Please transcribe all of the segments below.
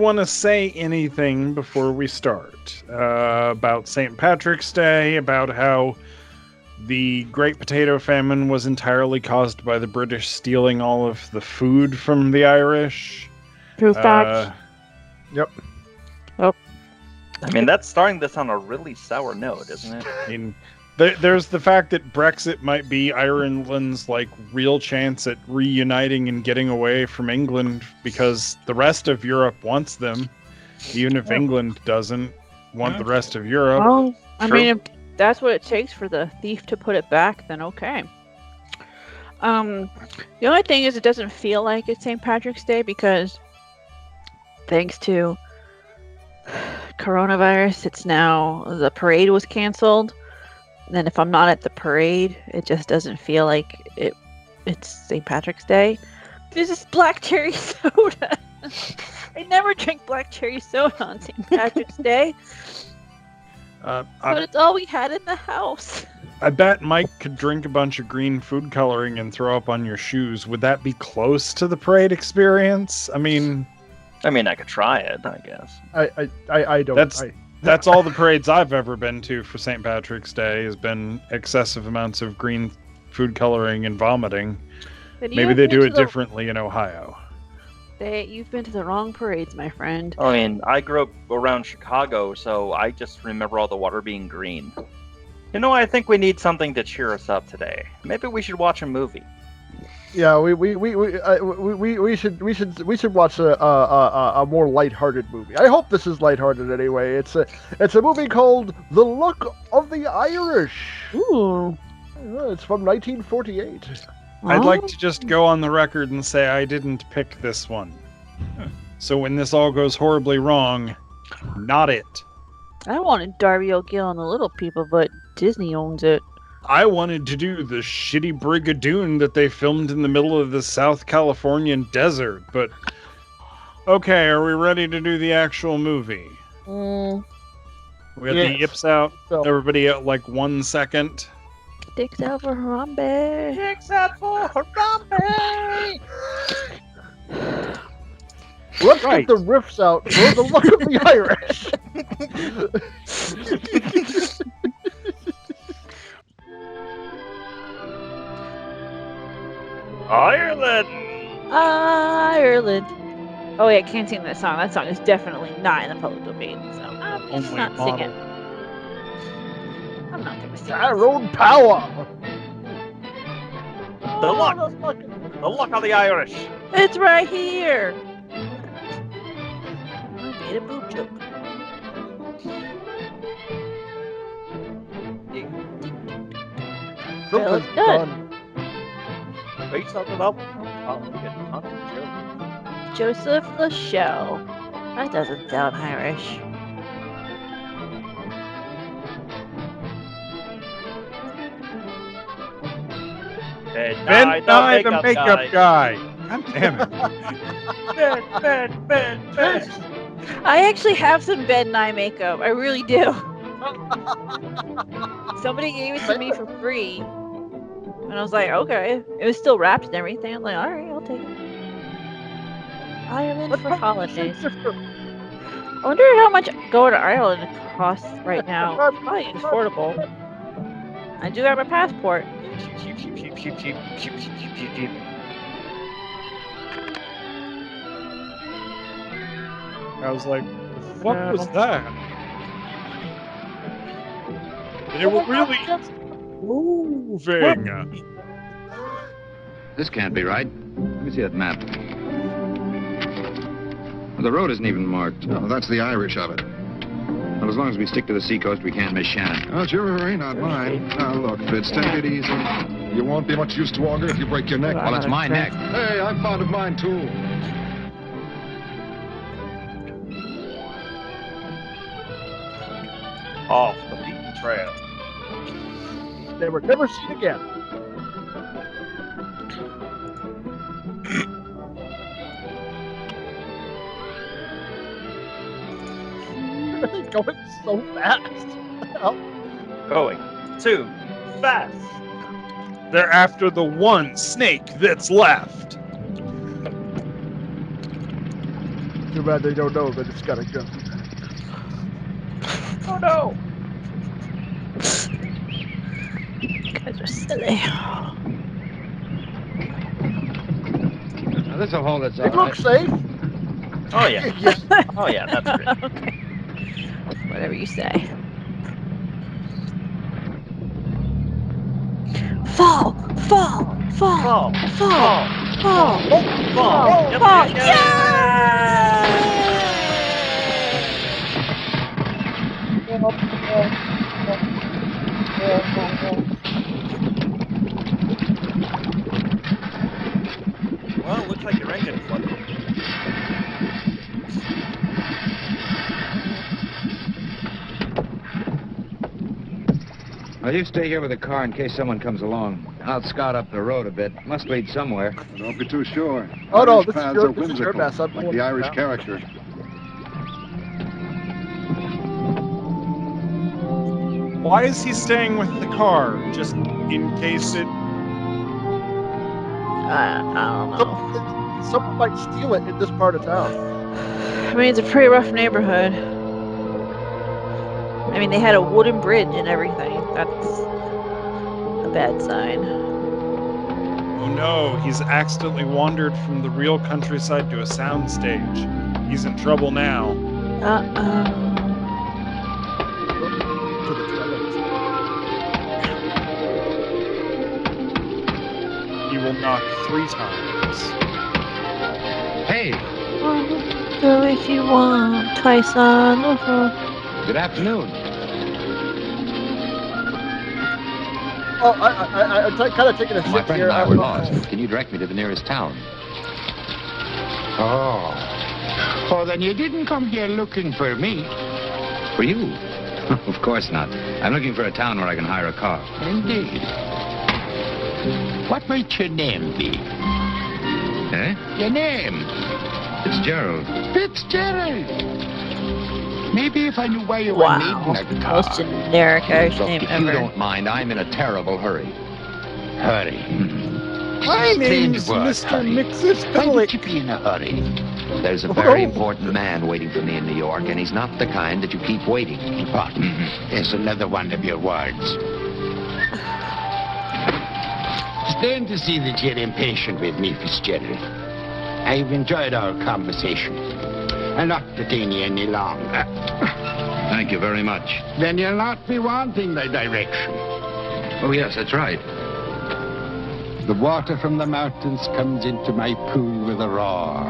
want to say anything before we start about St. Patrick's Day, about how the Great Potato Famine was entirely caused by the British stealing all of the food from the Irish? True facts. Yep. Oh. I mean, that's starting this on a really sour note, isn't it? I mean, there's the fact that Brexit might be Ireland's real chance at reuniting and getting away from England because the rest of Europe wants them, even if England doesn't want the rest of Europe. Well, I mean, if that's what it takes for the thief to put it back, then okay. The only thing is, it doesn't feel like it's St. Patrick's Day because, thanks to coronavirus, it's now the parade was canceled. And then if I'm not at the parade, it just doesn't feel like it's St. Patrick's Day. This is black cherry soda. I never drink black cherry soda on St. Patrick's Day. But it's all we had in the house. I bet Mike could drink a bunch of green food coloring and throw up on your shoes. Would that be close to the parade experience? I mean, I could try it, I guess. I don't. That's all the parades I've ever been to for St. Patrick's Day has been excessive amounts of green food coloring and vomiting. Maybe they do it differently in Ohio. You've been to the wrong parades, my friend. I mean, I grew up around Chicago, so I just remember all the water being green. You know, I think we need something to cheer us up today. Maybe we should watch a movie. Yeah, we should watch a more lighthearted movie. I hope this is lighthearted anyway. It's a movie called The Luck of the Irish. Ooh. It's from 1948. I'd like to just go on the record and say I didn't pick this one. So when this all goes horribly wrong, not it. I wanted Darby O'Gill and the Little People, but Disney owns it. I wanted to do the shitty Brigadoon that they filmed in the middle of the South Californian desert, but... Okay, are we ready to do the actual movie? We got the yips out. Everybody at 1 second. Dicks out for Harambe. Dicks out for Harambe! Let's get the riffs out for The Luck of the Irish. Ireland. Oh wait, I can't sing that song. That song is definitely not in the public domain, so I'm just not singing. I'm not gonna sing. Tyrone Power. The luck of the Irish. It's right here. I made a boob joke. Something's done. Wait, something up. Joseph Lachelle. That doesn't sound Irish. Ben Nye, the makeup guy. God damn it. Ben. I actually have some Ben Nye makeup. I really do. Somebody gave it to me for free. And I was like, okay. It was still wrapped and everything. I'm like, alright, I'll take it. Ireland for holidays. I wonder how much going to Ireland costs right now. Probably affordable. I do have my passport. I was like, what was that? They were really moving. This can't be right. Let me see that map. Well, the road isn't even marked. Oh, that's the Irish of it. Well, as long as we stick to the seacoast, we can't miss Shannon. Oh, it's your hurry, not mine. Now, look, Fitz, take it easy. You won't be much use to Auger if you break your neck. Well, it's my neck. Hey, I'm fond of mine, too. Off the beaten trail. They were never seen again. Going so fast. Going too fast. They're after the one snake that's left. Too bad they don't know that it's got a gun. Oh no! You guys are silly. Now, this'll hold its It looks safe. Oh yeah. Yes. Oh yeah, that's great. Okay. Whatever you say. Fall! Fall! Fall! Fall! Fall! Fall! Fall! Yep, Fall! yep, Yeah! Well, it looks like your engine flooded. Well, you stay here with the car in case someone comes along. I'll scout up the road a bit. Must lead somewhere. Don't be too sure. Oh, no, Irish this is paths your- are this is your whimsical, mess. I'm like pulling the it Irish out. character. Why is he staying with the car? Just in case it... I don't know. Someone might steal it in this part of town. I mean, it's a pretty rough neighborhood. I mean, they had a wooden bridge and everything. That's a bad sign. Oh no, he's accidentally wandered from the real countryside to a soundstage. He's in trouble now. Uh-oh. To the toilets. He will knock 3 times. Hey, Go if you want, twice on the floor. good afternoon. Oh, I'm kind of taking a My sip friend here. and I were lost. Can you direct me to the nearest town? Oh. Oh, then you didn't come here looking for me. For you? Of course not. I'm looking for a town where I can hire a car. Indeed. What might your name be? Eh? Your name? Fitzgerald. Fitzgerald. Maybe if I knew why you were Wow. needing a car. Most generic Irish Look, name if you ever. don't mind, I'm in a terrible hurry. Hurry. My Strange name's word, Mr. hurry. Why Mixes would you be in a hurry? There's a very important man waiting for me in New York, and he's not the kind that you keep waiting. Pardon. There's another one of your words. It's plain to see that you're impatient with me, Fitzgerald. I've enjoyed our conversation. I'll not detain you any longer. Thank you very much. Then you'll not be wanting the direction. Oh, yes, that's right. The water from the mountains comes into my pool with a roar.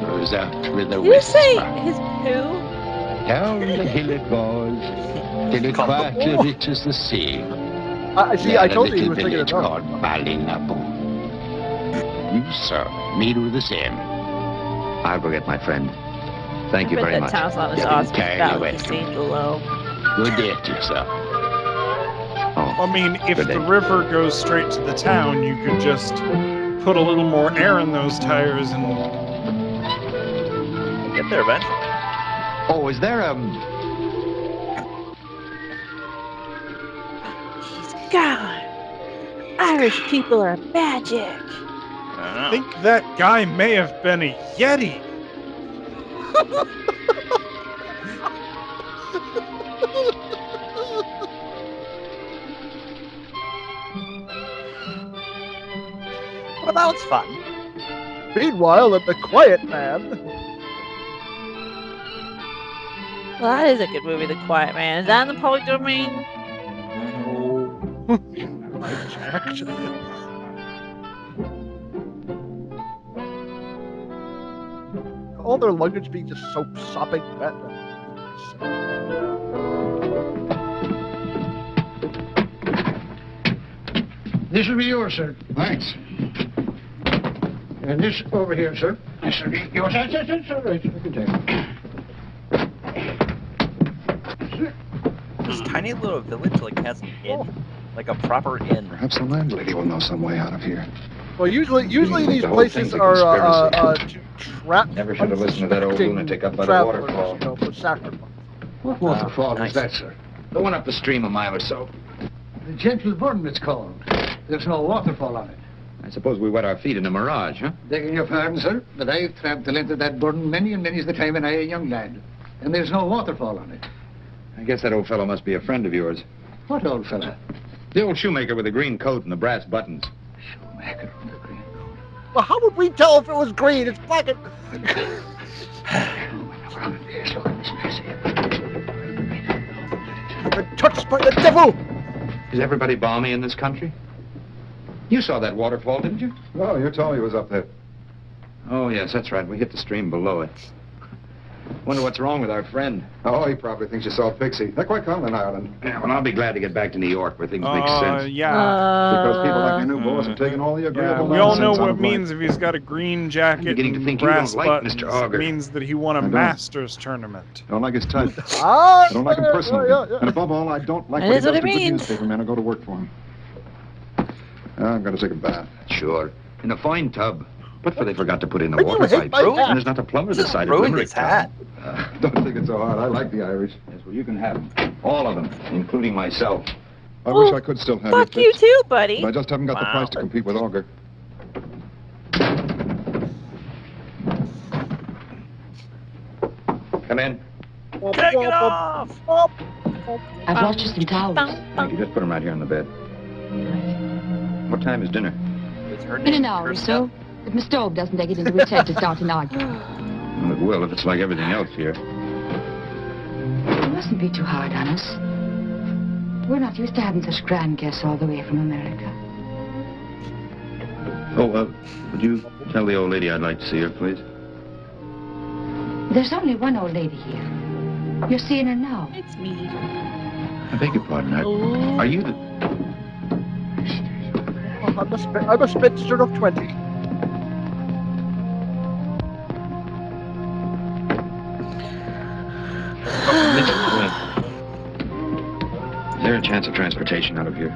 Goes out with a Did you whisper. say his poo? Down the hill it goes, till it quietly reaches the sea. See, I told you he was taking village it off. called Ballinaboo. You, sir, may do the same. I'll forget my friend. Thank you I bet very that much. town's not as You're awesome as entirely Valley welcome. St. Below. Good day to you, sir. Oh, I mean, if Good the day. river goes straight to the town, you could just put a little more air in those tires and... Get there eventually. oh, is there He's gone. Irish people are magic. I don't I know. think that guy may have been a Yeti. Well, that was fun. Meanwhile, at the Quiet Man. Well, that is a good movie, The Quiet Man. Is that in the public domain? I checked. All their luggage being just so sopping wet. This will be yours, sir. Thanks. And this over here, sir. This will be yours. That's all right. You can take it. This tiny little village like has an inn, like a proper inn. Perhaps the landlady will know some way out of here. Well, usually these The whole places thing's a are conspiracy. to trap. Never should have listened to that old unsuspecting lunatic up by the travelers, waterfall. You know, for sacrifice. What waterfall nice. is that, sir? The one up the stream a mile or so. The Gentle Burn, it's called. There's no waterfall on it. I suppose we wet our feet in a mirage, huh? Begging your pardon, sir, but I've tramped the length of that burden many and many's the time when I was a young lad. And there's no waterfall on it. I guess that old fellow must be a friend of yours. What old fella? The old shoemaker with the green coat and the brass buttons. Shoemaker with the green coat. Well, how would we tell if it was green? It's black and... Yes, look at this mess here. I've been touched by the devil! Is everybody balmy in this country? You saw that waterfall, didn't you? Oh, you told me it was up there. Oh, yes, that's right. We hit the stream below it. Wonder what's wrong with our friend. Oh, he probably thinks you saw Pixie. They're quite common in Ireland. Yeah, well, I'll be glad to get back to New York where things make sense. Yeah. Because people like your new boss have taken all the Yeah, agreeable we all know nonsense out what of it means if he's got a green jacket beginning to and think you brass don't like buttons. Mr. Auger. It means that he won a I don't. Masters tournament. I don't like his type. Ah, I don't like him personally. yeah. And above all, I don't like That what he is does what to it good means. newspaper men who go to work for him. I'm going to take a bath. Sure. In a fine tub. What for they forgot to put in the I do water hate pipes? my hat. And there's not a plumber this side of Ruined Limerick his hat. Don't think it's so hard. I like the Irish. Yes, well, you can have them. All of them, including myself. I wish I could still have Fuck you. you Fitz, too, buddy. But I just haven't got the price to compete with Auger. Come in. Take it off! I've brought you some towels. Thank you. Just put them right here on the bed. What time is dinner? Is her In name an hour or so. If my stove doesn't take it into its head to start an argument. Well, it will if it's like everything else here. You mustn't be too hard on us. We're not used to having such grand guests all the way from America. Oh, would you tell the old lady I'd like to see her, please? There's only one old lady here. You're seeing her now. It's me. I beg your pardon. Are you the... I'm a spinster of 20. Is there a chance of transportation out of here?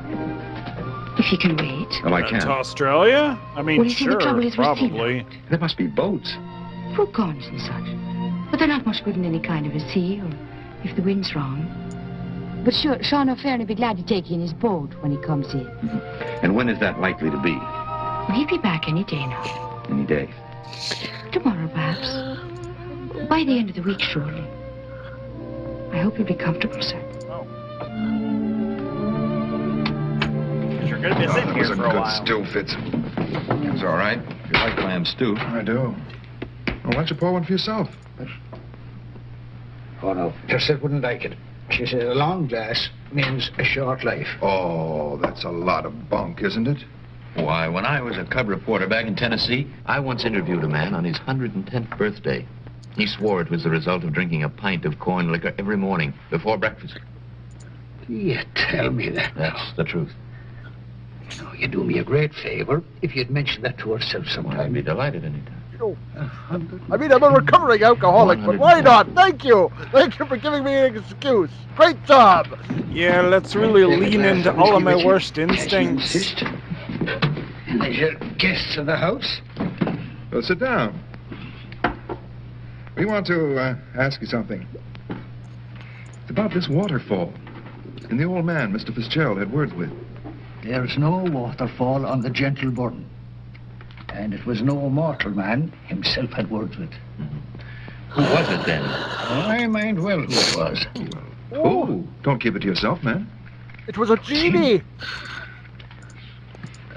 If you can wait. Oh, I To can. Australia? I mean, Well, you see, the sure, trouble is we're probably. There must be boats. Fruit guns and such. But they're not much good in any kind of a sea, or if the wind's wrong. But sure, Sean O'Fair'll be glad to take you in his boat when he comes in. And when is that likely to be? Well, he'll be back any day now. Any day. Tomorrow, perhaps. By the end of the week, surely. I hope you'll be comfortable, sir. You're going to be Oh, sitting that here was a for a good while. stew, Fitz. It was all right. If you like lamb stew. I do. Well, why don't you pour one for yourself? Oh, no. Just wouldn't like it. She said a long glass means a short life. Oh, that's a lot of bunk, isn't it? Why, when I was a cub reporter back in Tennessee, I once interviewed a man on his 110th birthday. He swore it was the result of drinking a pint of corn liquor every morning before breakfast. You tell me that. That's the truth. No, you'd do me a great favor if you'd mention that to herself Well, sometime. I'd be delighted anytime. I mean, I'm a recovering alcoholic, but why not? Thank you. Thank you for giving me an excuse. Great job. Yeah, let's really lean into all of my worst instincts. Insist. As your guests of the house? Well, sit down. We want to ask you something. It's about this waterfall. And the old man, Mr. Fitzgerald, had words with. There's no waterfall on the gentle burden. And it was no mortal man himself had words with. Who was it then? I mind well who it was. Oh, don't keep it to yourself, man. It was a genie.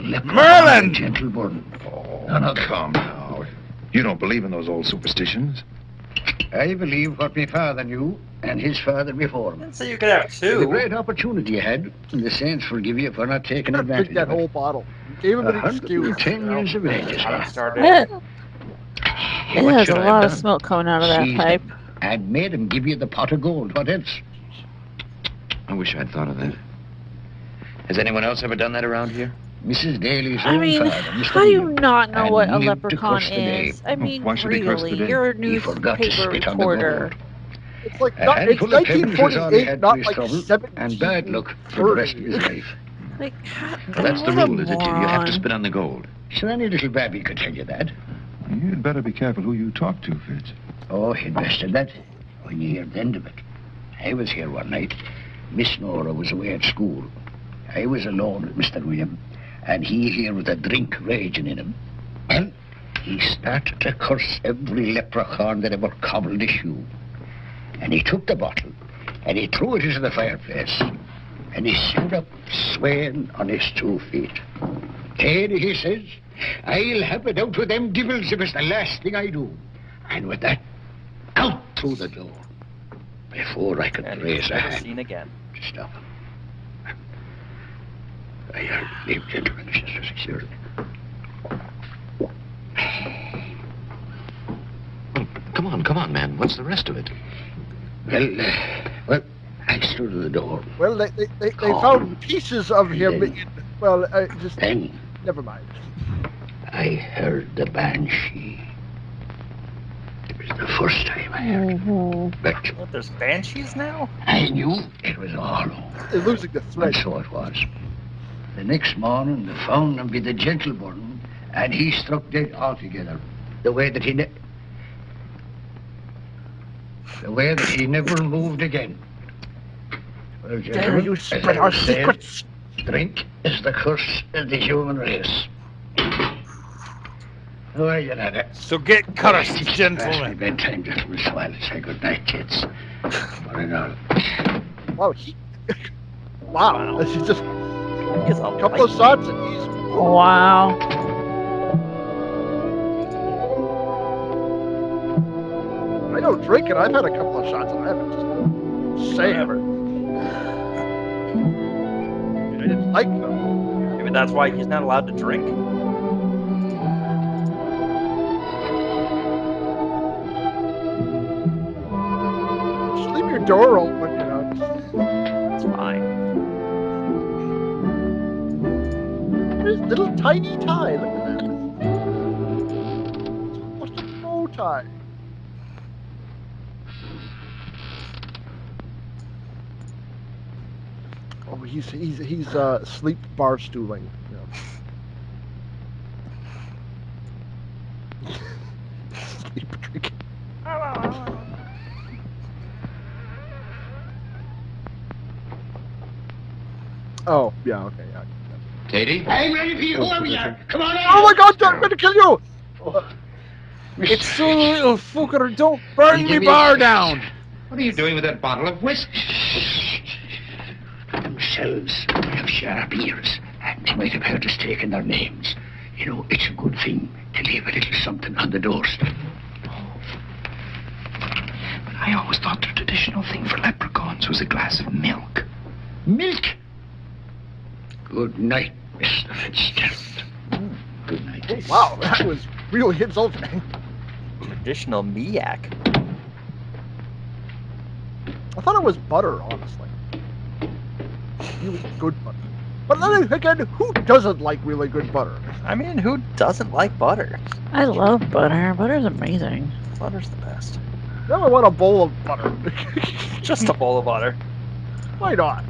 Merlin! Gentle burden. Oh, No, no. come now. You don't believe in those old superstitions? I believe what my father knew and his father before him. So you could have The two. great opportunity you had, and the saints forgive you for not taking Drink advantage that of whole it. bottle. Gave him an excuse. 110 years of age, I sir. started. It What has should a I have lot of done? smoke coming out of that Seized pipe. him and made him give you the pot of gold. What else? I wish I'd thought of that. Has anyone else ever done that around here? Mrs. Daly's I own mean, father, Mr. how do you Neal. not know And what a lived to leprechaun curse the day. is? I mean, why should he curse the really, day? you're a He forgot to newspaper spit on the reporter. gold. It's like A not, it's handful of pebbles was all he 1948, had not for his like trouble, 17. and bad luck for the rest of his life. Like, Well, that's the what a rule, is it? You have to moron. spit on the gold. So any little babby could tell you that. You'd better be careful who you talk to, Fitz. Oh, he'd best have that when you hear the end of it. I was here one night. Miss Nora was away at school. I was alone with Mr. William, and he here with a drink raging in him. Well, he started to curse every leprechaun that ever cobbled a shoe. And he took the bottle, and he threw it into the fireplace, and he stood up swaying on his 2 feet. "Teddy," he says, "I'll have it out with them devils if it's the last thing I do." And with that, out through the door, before I could raise a hand Seen again. to stop him. I leave gentlemen, Mr. Fitzgerald. Come on, man. What's the rest of it? Well, I stood at the door. Well, they found pieces of him in... Well, just... Then... Never mind. I heard the banshee. It was the first time I heard it. But What, there's banshees now? I knew it was all over. They're losing the And thread. so it was. The next morning, they found him by the Gentleburn, and he struck dead altogether. The way that he never moved again. Well, Dare gentlemen, you as spread I our was saying, secrets? drink is the curse of the human race. Oh, you know that. So get cursed, Past my gentlemen. bedtime, gentlemen, so I'll say good night, kids. What an hour. Wow, wow. This is just He's a couple of shots and he's... Wow. I don't drink it. I've had a couple of shots and I haven't just saying. I didn't like them. Maybe that's why he's not allowed to drink. Just leave your door open, you know. It's fine. There's a little tiny tie. Look at that. It's almost a bow tie. Oh, he's sleep bar stooling. You know. Sleep drinking. Oh, yeah, okay, yeah. Tatey? I'm ready for you, whoever you are. Come on in. Oh my God, I'm going to kill you! It's so little fucker, don't burn Give me me bar a- down! What are you doing with that bottle of whiskey? Themselves have sharp ears, and they might have heard us taking their names. You know, it's a good thing to leave a little something on the doorstep. But I always thought the traditional thing for leprechauns was a glass of milk. Milk! Good night, Mr. Fitzgerald. Good night. Oh, wow, that was really insulting. Traditional miak. I thought it was butter, honestly. Really good butter. But then again, who doesn't like really good butter? I mean, who doesn't like butter? I love butter. Butter's amazing. Butter's the best. Now I want a bowl of butter. Just a bowl of butter. Why not?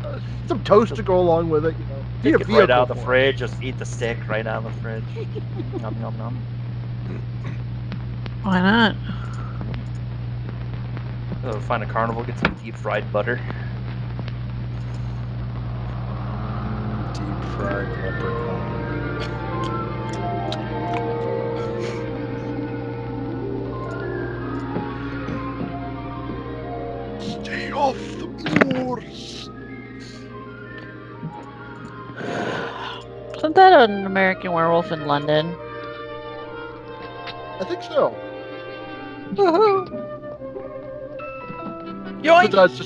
Some toast to go along with it, you know. Need Take a it right out of the vehicle for fridge, just eat the stick right out of the fridge. Nom nom nom. Why not? Find a carnival, get some deep fried butter. Deep fried leprechaun. Stay off the moors. Isn't that an American Werewolf in London? I think so. Woohoo! Yoink! But it's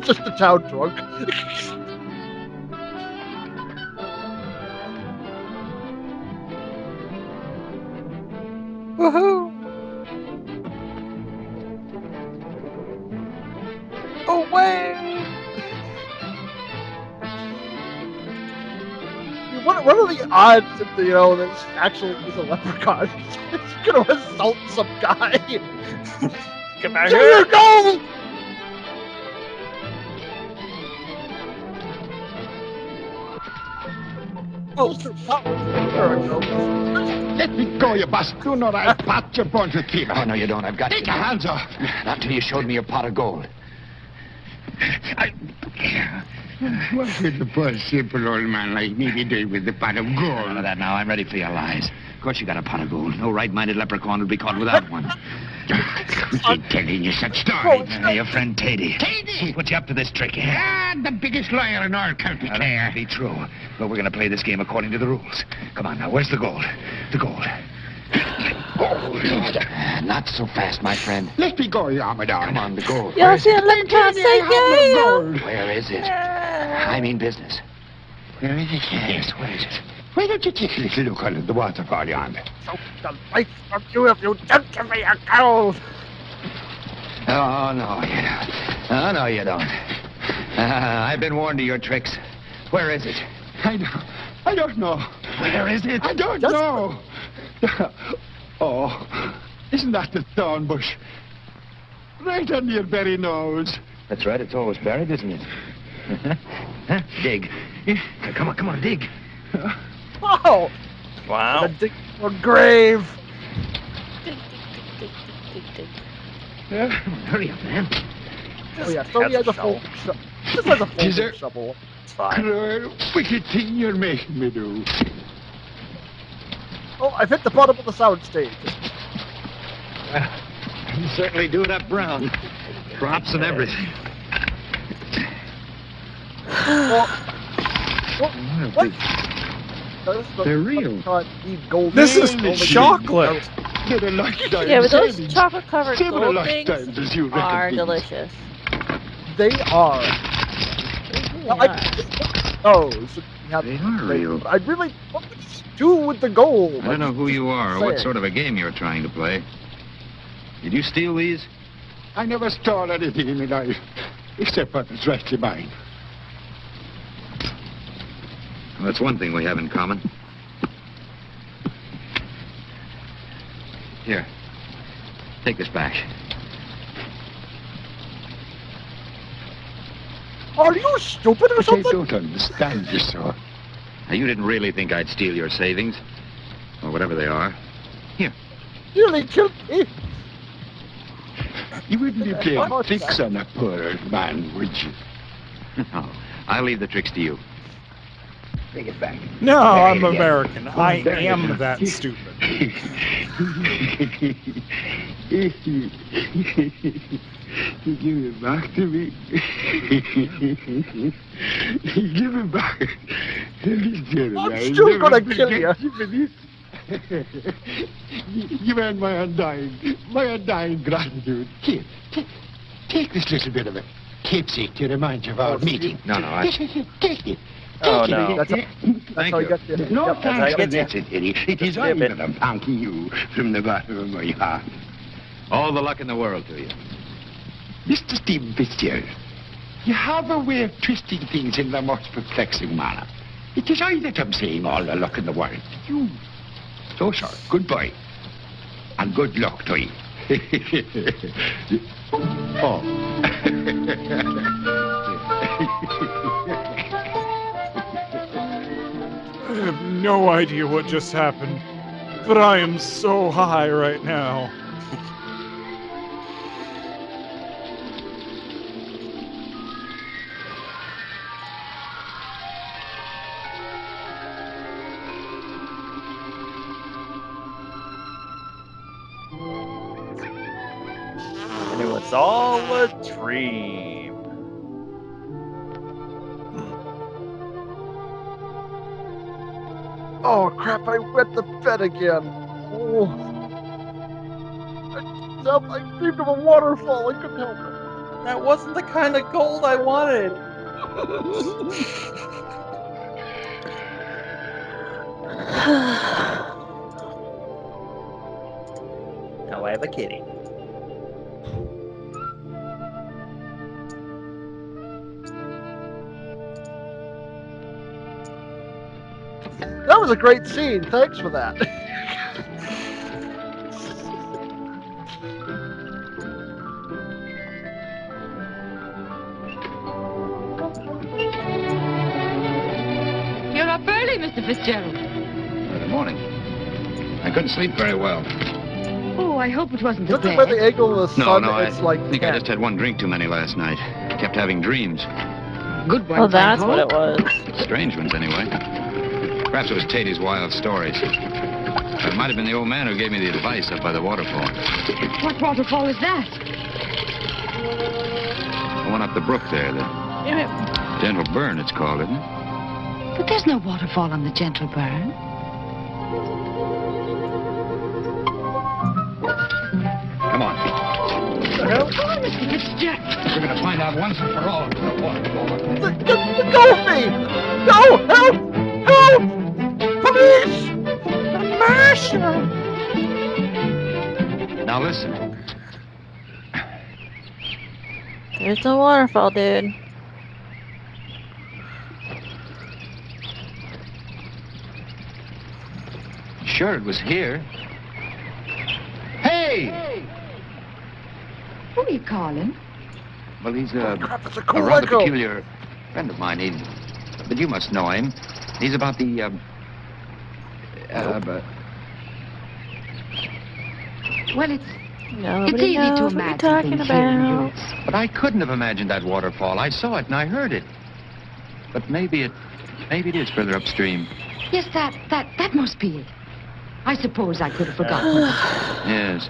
just the town drunk. Woohoo! Away! What are the odds that, you know, that actually is a leprechaun? It's gonna assault some guy. Get back There here! you go! Mr. Power. There it goes. Let me go, you bastard, or I'll pat your bones with fever. Oh, no, you don't. I've got Take to. your hands off. Not till you showed me your pot of gold. What could the poor simple old man like me be doing with the pot of gold? None of that now. I'm ready for your lies. Of course you got a pot of gold. No right-minded leprechaun would be caught without one. Who's been telling you such stories? Your friend Tady. Tady? Who put you up to this trick, eh? Ah, the biggest lawyer in our county, That Claire. can't be true. But we're going to play this game according to the rules. Come on now, where's the gold? The gold. Not so fast, my friend. Let me go, Yarmador. Come on, the gold. Y'all see a leprechaun say yeah? Where is it? I mean business. Where is it? Yes, where is it? Why don't you take a little look under the waterfall yonder? So the life from you if you don't give me a gold. Oh, no, you don't. Oh, no, you don't. I've been warned of your tricks. Where is it? I don't know. Where is it? I don't know. Oh, isn't that the thorn bush? Right under your very nose. That's right, it's always buried, isn't it? Huh? Dig. Come on, dig. Wow. Wow. The dig for grave. Come on, hurry up, man. Oh yeah, so he has a full. This has a full Is there- shovel. It's fine. Cruel, wicked thing you're making me do. Oh, I've hit the bottom of the sound stage. You certainly do it up brown. Props and everything. Well, what? They're real. Gold. This is Only chocolate. They're a lifetime Yeah, but those savings. chocolate covered Several gold lifetimes, things as you reckon, are things. delicious. They are. They Now, are. those. They are real. I really. What would you do with the gold? I don't know who you are or what sort of a game you're trying to play. Did you steal these? I never stole anything in my life, except what was rightly mine. Well, that's one thing we have in common. Here. Take this back. Are you stupid or I something? don't understand you, sir. Now, you didn't really think I'd steal your savings. Or whatever they are. Here. Nearly killed me. You wouldn't be playing tricks on a poor old man, would you? No. I'll leave the tricks to you. Bring it back. No, There I'm you go. American. I There you am go. that stupid. You give it back to me. Give it back. I'm still gonna kill you. You earned my undying gratitude. Here, take this little bit of a keepsake to remind you of our meeting. No, Take it. Oh, no. That's Thank how you. you get the. No Yep, thanks I for get that, Eddie. It is I that am thanking you from the bottom of my heart. All the luck in the world to you. Mr. Steve Fitzgerald, you have a way of twisting things in the most perplexing manner. It is I that am saying all the luck in the world to you. So, sir, goodbye. And good luck to you. I have no idea what just happened, but I am so high right now. And it was all a dream. Oh crap! I wet the bed again. Oh. I dreamed of a waterfall. I couldn't help it. That wasn't the kind of gold I wanted. Now I have a kitty. That was a great scene. Thanks for that. You're up early, Mr. Fitzgerald. Good morning. I couldn't sleep very well. Oh, I hope it wasn't the Judging by the bed. angle of the No, sun, no, it's like I think I just had one drink too many last night. Kept having dreams. Good one. Oh, that's what it was. Strange ones, anyway. Perhaps it was Tatey's wild stories. It might have been the old man who gave me the advice up by the waterfall. What waterfall is that? The one up the brook there, the Gentle Burn, it's called, isn't it? But there's no waterfall on the Gentle Burn. Come on. Come on, Mr. Fitzgerald. We're going to find out once and for all. Go me! No! Help! Help! Police! Marshal! Now listen. There's no waterfall, dude. Sure, it was here. Hey! Who are you calling? Well, he's That's a a cool rather echo. peculiar friend of mine. But you must know him. He's about the, Well, it's Nobody easy to knows what you're imagine talking things here in about. Europe. But I couldn't have imagined that waterfall. I saw it and I heard it. But maybe it is further upstream. Yes, that must be it. I suppose I could have forgotten. Yes.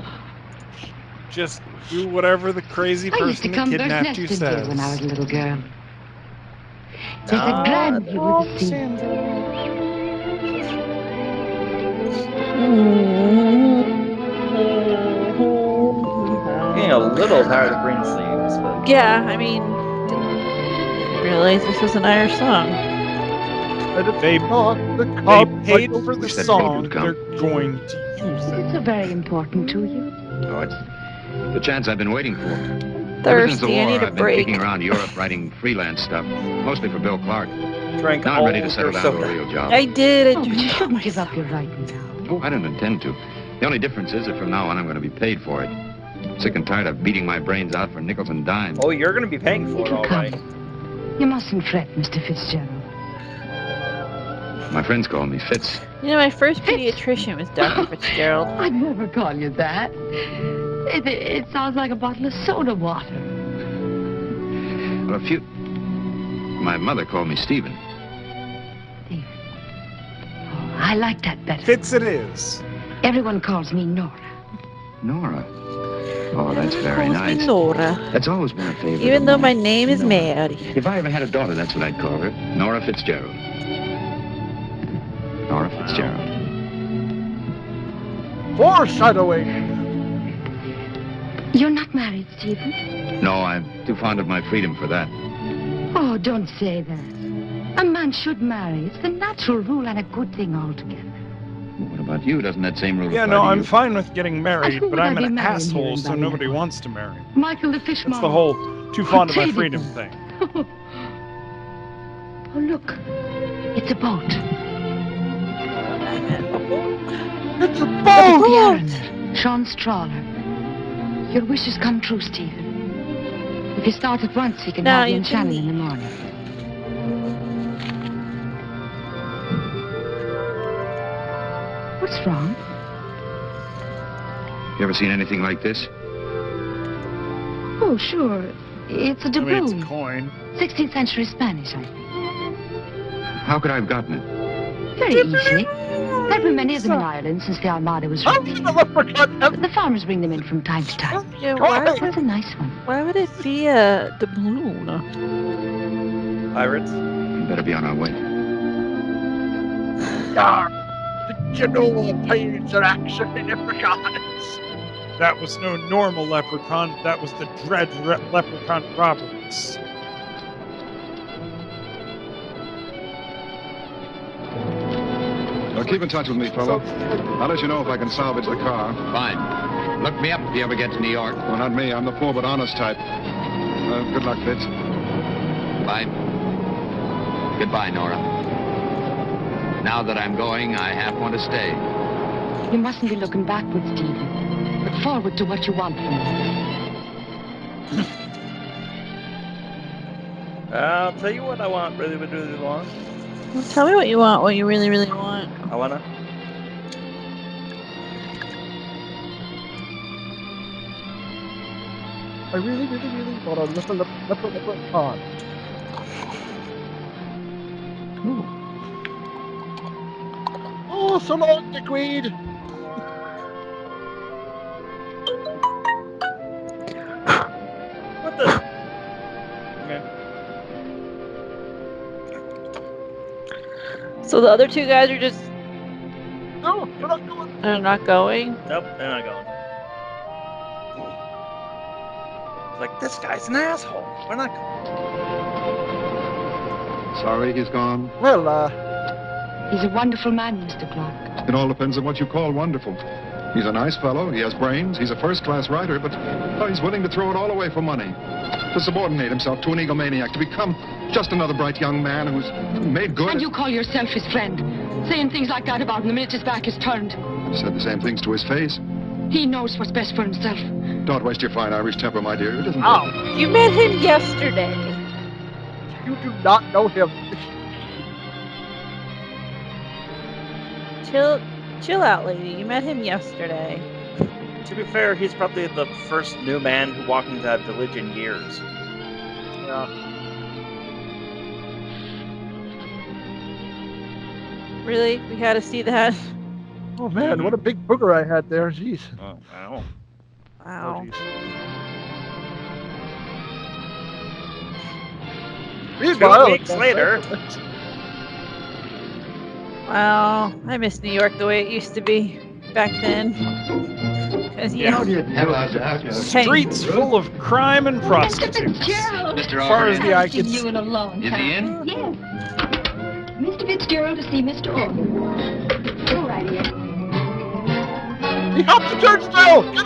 Just do whatever the crazy I used to person that come kidnapped you bird's nesting here says. when I was a little girl. There's a grand view of the sea. Getting a little tired of green sleeves, but Yeah, I mean, didn't realize this was an Irish song. They The paid for the Wish that song. boat would They're come. going to use Is it. it so very important to you? Oh, it's the chance I've been waiting for. Ever since the Thirsty, I war, need a I've been break. kicking around Europe writing freelance stuff, mostly for Bill Clark. drank Now I'm all ready to settle their down to a soda. real job. I did. Oh, but you shouldn't give up your writing now. Oh, I don't intend to. The only difference is that from now on I'm going to be paid for it. Sick and tired of beating my brains out for nickels and dimes. Oh, you're going to be paying for it, It'll all come. right. You mustn't fret, Mr. Fitzgerald. My friends call me Fitz. You know, my first pediatrician was Dr. Fitzgerald. I'd never call you that. It sounds like a bottle of soda water. Well, my mother called me Stephen. Stephen. Oh, I like that better. Fitz it is. Everyone calls me Nora. Nora. Oh, that's very Calls me nice. Nora. That's always been a favorite. Even of though my mine. name is Nora. Mary. If I ever had a daughter, that's what I'd call her. Nora Fitzgerald. Nora Fitzgerald. Foreshadowing. You're not married, Stephen? No, I'm too fond of my freedom for that. Oh, don't say that. A man should marry. It's the natural rule and a good thing altogether. What about you? Doesn't that same rule Yeah, apply no, to I'm you? fine with getting married, who but would I I'm be an marrying asshole, here, so buddy? nobody wants to marry. Michael the fishmonger. That's the whole too fond of my Take it freedom then. thing. Oh, look. It's a boat. It's a It's boat! the Aaron, Sean's trawler. Your wish has come true, Stephen. If you start at once, he can Now have you you in can Shannon leave. in the morning. What's wrong? You ever seen anything like this? Oh, sure. It's a I mean, doubloon. it's a coin. 16th century Spanish, I think. How could I have gotten it? Very easily. There have been many of them in Ireland since the Armada was I'm written. the leprechaun. The farmers bring them in from time to time. Yeah, why That's a nice one. would it be a doubloon? Pirates? We better be on our way. Did you know pirates are actually leprechauns? That was no normal leprechaun. That was the dread leprechaun Roberts. Well, keep in touch with me, fella. I'll let you know if I can salvage the car. Fine. Look me up if you ever get to New York. Well, not me. I'm the poor but honest type. Good luck, Fitz. Bye. Goodbye, Nora. Now that I'm going, I half want to stay. You mustn't be looking backwards, Stephen. Look forward to what you want from me. I'll tell you what I want, really, really want. Well, tell me what you want, what you really, really want. I wanna. I really want a leprechaun. Ooh. Oh, so long, dickweed. What the? Okay. So the other two guys are just. No, we're not going. They're not going. Nope, they're not going. It's like, this guy's an asshole. We're not going. Sorry he's gone. Well, He's a wonderful man, Mr. Clark. It all depends on what you call wonderful. He's a nice fellow, he has brains, he's a first-class writer, but he's willing to throw it all away for money. To subordinate himself to an egomaniac, to become just another bright young man who's made good. And you call yourself his friend, saying things like that about him the minute his back is turned. Said the same things to his face. He knows what's best for himself. Don't waste your fine Irish temper, my dear. It isn't Oh, you met him yesterday. you do not know him. Chill out, lady. You met him yesterday. To be fair, he's probably the first new man who walked into that village in years. Yeah. Really? We had to see that? Oh man, what a big booger I had there. Jeez. Oh, wow. Wow. Oh, Meanwhile, 2 weeks later. Wow. I miss New York the way it used to be back then. 'Cause, Streets full of crime and prostitutes. Fitzgerald! As far as the eye can You in a long Is time. he in? Yes. Mr. Fitzgerald to see Mr. Orton. Go right here. He hopped the turnstile! Get him!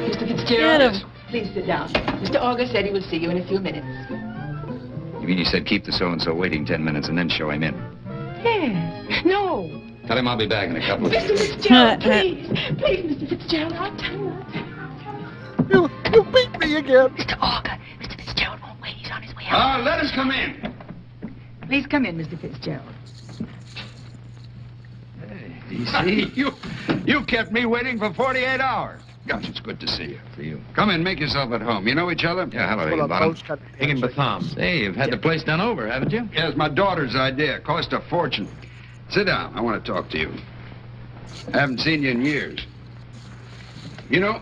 Mr. Get Fitzgerald, him. please sit down. Mr. August said he would see you in a few minutes. You mean you said keep the so-and-so waiting 10 minutes and then show him in? Yes. No. Tell him I'll be back in a couple of Mr. minutes. Fitzgerald, please. Please, Mr. Fitzgerald, I'll tell you. You beat me again. Mr. August, Mr. Fitzgerald won't wait. He's on his way out. Let us come in. Please come in, Mr. Fitzgerald. You see? You kept me waiting for 48 hours. Gosh, it's good to see you. For you. Come in, make yourself at home. You know each other? Yeah, hello, Higginbottom. Higginbotham. Hey, you've had the place done over, haven't you? Yeah, it's my daughter's idea. Cost a fortune. Sit down. I want to talk to you. I haven't seen you in years. You know,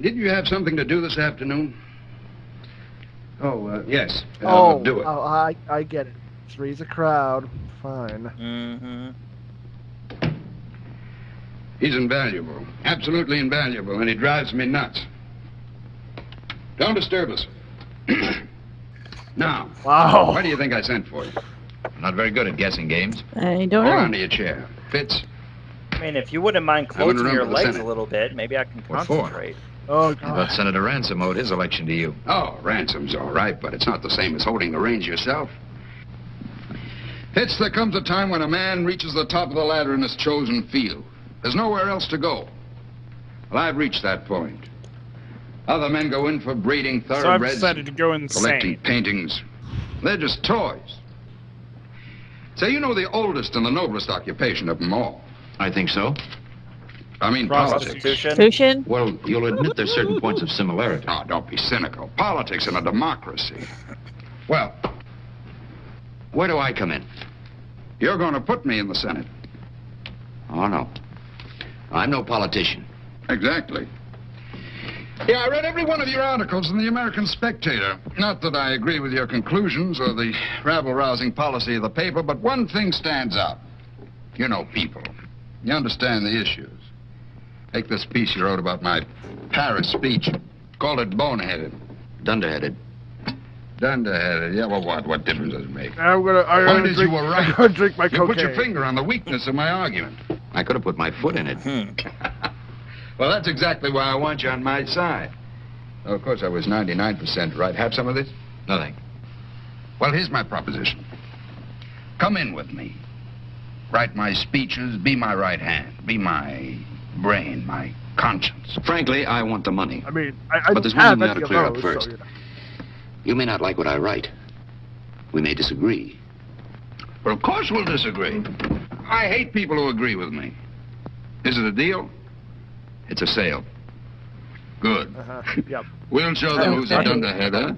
did you have something to do this afternoon? Oh, yes. Oh, do it. oh, I get it. Three's a crowd. Fine. Mm-hmm. He's invaluable. Absolutely invaluable, and he drives me nuts. Don't disturb us. Now, Wow. why do you think I sent for you? I'm not very good at guessing games. I don't Hold know. on to your chair. Fitz? I mean, if you wouldn't mind I'm in closing room your for the legs Senate. a little bit, maybe I can What for? concentrate. Oh, How about God. Senator Ransom owed his election to you? Oh, Ransom's all right, but it's not the same as holding the reins yourself. Fitz, there comes a time when a man reaches the top of the ladder in his chosen field. There's nowhere else to go. Well, I've reached that point. Other men go in for breeding So I've thoroughbreds, decided to go collecting insane. paintings. They're just toys. Say, you know the oldest and the noblest occupation of them all. I think so. I mean politics. Prostitution. Constitution? Well, you'll admit there's certain points of similarity. Oh, don't be cynical. Politics in a democracy. Well, where do I come in? You're going to put me in the Senate. Oh, no. I'm no politician. Exactly. Yeah, I read every one of your articles in the American Spectator. Not that I agree with your conclusions or the rabble-rousing policy of the paper, but one thing stands out. You know people. You understand the issues. Take this piece you wrote about my Paris speech. Called it boneheaded. Dunderheaded. Dunderheaded. Yeah, well, what difference does it make? I'm gonna Point is, drink, you were right. I'm gonna drink my You cocaine. put your finger on the weakness of my argument. I could have put my foot in it. Well, that's exactly why I want you on my side. Oh, of course, I was 99% right. Have some of this? Nothing. Well, here's my proposition. Come in with me. Write my speeches. Be my right hand. Be my brain, my conscience. Frankly, I want the money. I mean, I But there's don't have one thing we any ought to clear of up those, first. so, you know. You may not like what I write. We may disagree. Well, of course we'll disagree. I hate people who agree with me. Is it a deal? It's a sale. Good. Yep. We'll show them who's a dunderhead, huh?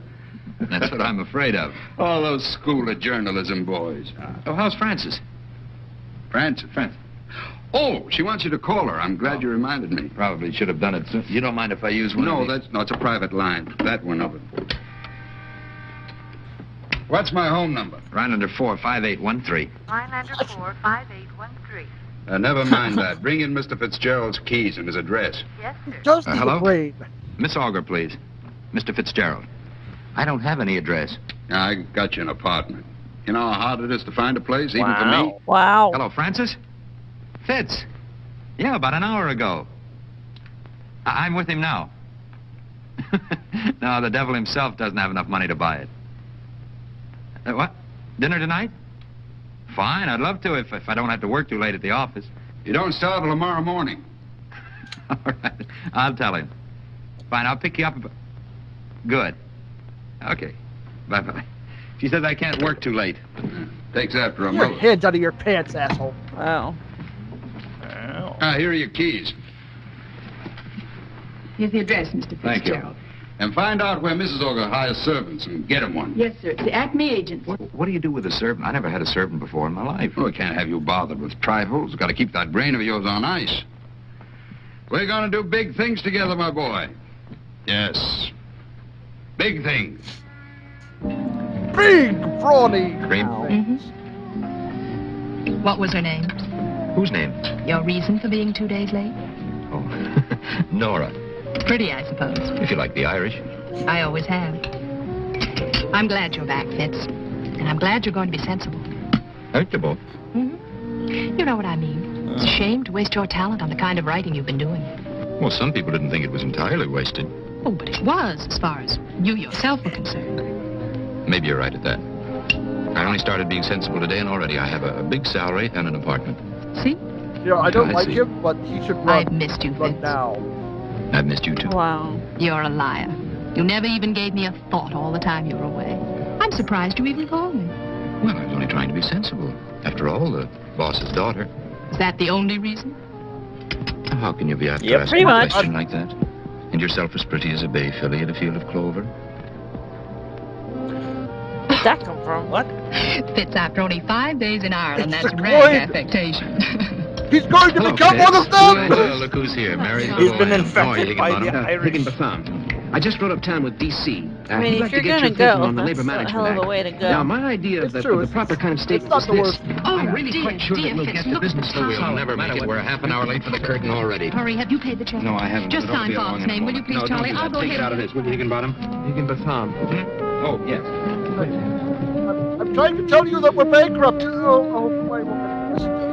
That's what I'm afraid of. All those school of journalism boys. Oh, how's Frances? Frances. Oh, she wants you to call her. I'm glad you reminded me. Probably should have done it soon. You don't mind if I use one? No, it's a private line. That one over. What's my home number? Line under 45813. Line under 45813. Never mind that. Bring in Mr. Fitzgerald's keys and his address. Yes, sir. Just need hello? a brain. Miss Auger, please. Mr. Fitzgerald. I don't have any address. I got you an apartment. You know how hard it is to find a place, even for me? Wow. Hello, Francis? Fitz. Yeah, about an hour ago. I'm with him now. No, the devil himself doesn't have enough money to buy it. What? Dinner tonight? Fine, I'd love to if I don't have to work too late at the office. You don't start till tomorrow morning. All right, I'll tell him. Fine, I'll pick you up. Good. Okay, bye-bye. She says I can't work too late. Takes after a Your mother. hands out of your pants, asshole. Wow. Here are your keys. Here's the address, Mr. Thank you. Fitzgerald. And find out where Mrs. Auger hires servants and get them one. Yes, sir. It's the Acme agent. What do you do with a servant? I never had a servant before in my life. Oh, we can't have you bothered with trifles. Got to keep that brain of yours on ice. We're going to do big things together, my boy. Yes. Big things. Big, brawny. Cream? What was her name? Whose name? Your reason for being 2 days late? Oh, Nora. Pretty, I suppose. If you like the Irish. I always have. I'm glad you're back, Fitz. And I'm glad you're going to be sensible. Comfortable. You know what I mean. It's a shame to waste your talent on the kind of writing you've been doing. Well, some people didn't think it was entirely wasted. Oh, but it was, as far as you yourself were concerned. Maybe you're right at that. I only started being sensible today, and already I have a big salary and an apartment. See? You know, I don't I like see. him, but he should run. I've missed you, Run Fitz. now. I've missed you, too. Wow. You're a liar. You never even gave me a thought all the time you were away. I'm surprised you even called me. Well, I was only trying to be sensible. After all, the boss's daughter. Is that the only reason? How can you be after Yep, asking pretty a much. question like that? And yourself as pretty as a bay filly in a field of clover? Where'd that come from? What? Fitz, after only 5 days in Ireland, It's that's the rank coin. affectation. He's going to Hello, become Fitz. one of them! Well, look who's here. Mary. He's been infected by the Irish. Higginbotham. I just rode uptown with DC. I mean, I'd if like you're to get gonna your thinking go, on the that's Labor a Management hell of a Act. way to go. Now, my idea It's of true, the it's- proper kind of it's statement not is the this. worst. Oh, I'm really dear, quite sure dear that we'll Fitz, get the look at business the that time. We'll never make it. We're a half an hour late for the curtain already. Hurry, have you paid the check? No, I haven't. Just It'll sign be along Bob's in a name, will you moment. please, Charlie? I'll go Take it ahead. out of this, will you, Higginbottom? Higginbotham. Oh, yes. I'm trying to tell you that we're bankrupt. Oh, my woman.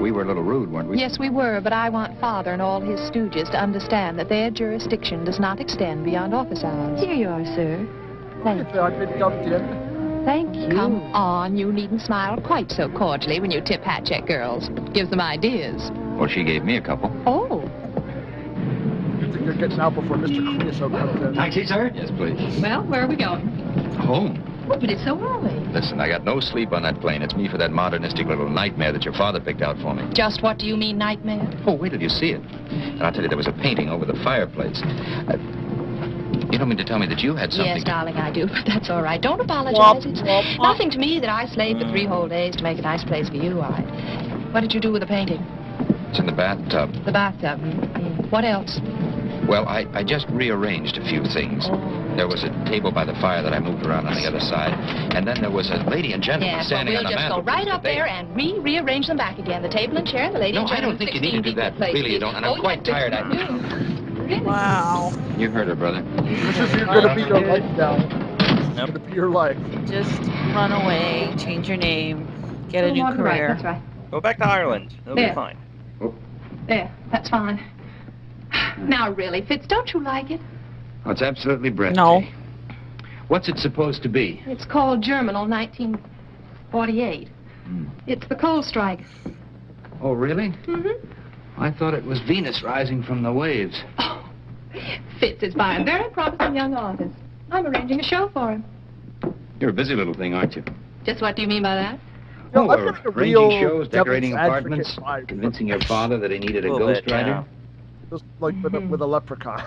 We were a little rude, weren't we? Yes, we were, but I want Father and all his stooges to understand that their jurisdiction does not extend beyond office hours. Here you are, sir. Thank you. I've been dumped in. Thank you. Come on, you needn't smile quite so cordially when you tip hat check girls. Gives them ideas. Well, she gave me a couple. Oh. You think you're getting out before Mr. Creosote comes in? Taxi, sir? Yes, please. Well, where are we going? Home. Oh, but it's so early. Listen, I got no sleep on that plane. It's me for that modernistic little nightmare that your father picked out for me. Just what do you mean, nightmare? Oh, wait till you see it. And I'll tell you, there was a painting over the fireplace. You don't mean to tell me that you had something? Yes, darling, I do, but that's all right. Don't apologize. Womp, It's womp, womp. nothing to me that I slaved for 3 whole days to make a nice place for you. What did you do with the painting? It's in the bathtub. The bathtub. What else? Well, I just rearranged a few things. There was a table by the fire that I moved around on the other side. And then there was a lady and gentleman Yes, well, standing we'll on the just go mantel. right up there and rearrange them back again. The table and chair and the lady No, and I gentleman. don't think you need to do that. Really, you don't. And I'm quite tired. Wow. You heard her, brother. This is going to be your life now. It's going to be your life. Just run away, change your name, get a new Right, career. that's right. Go back to Ireland. It'll be There. fine. There, that's fine. Now, really, Fitz, don't you like it? Oh, it's absolutely No. breathtaking. What's it supposed to be? It's called Germinal 1948. It's the coal strike. Oh, really? Mm-hmm. I thought it was Venus rising from the waves. Fitz is by a very promising young artist. I'm arranging a show for him. You're a busy little thing, aren't you? Just what do you mean by that? No, I'm we're getting a arranging real shows, decorating devil's apartments, advocate vibe. convincing your father that he needed a Little bit, ghostwriter. yeah. Just like with a leprechaun.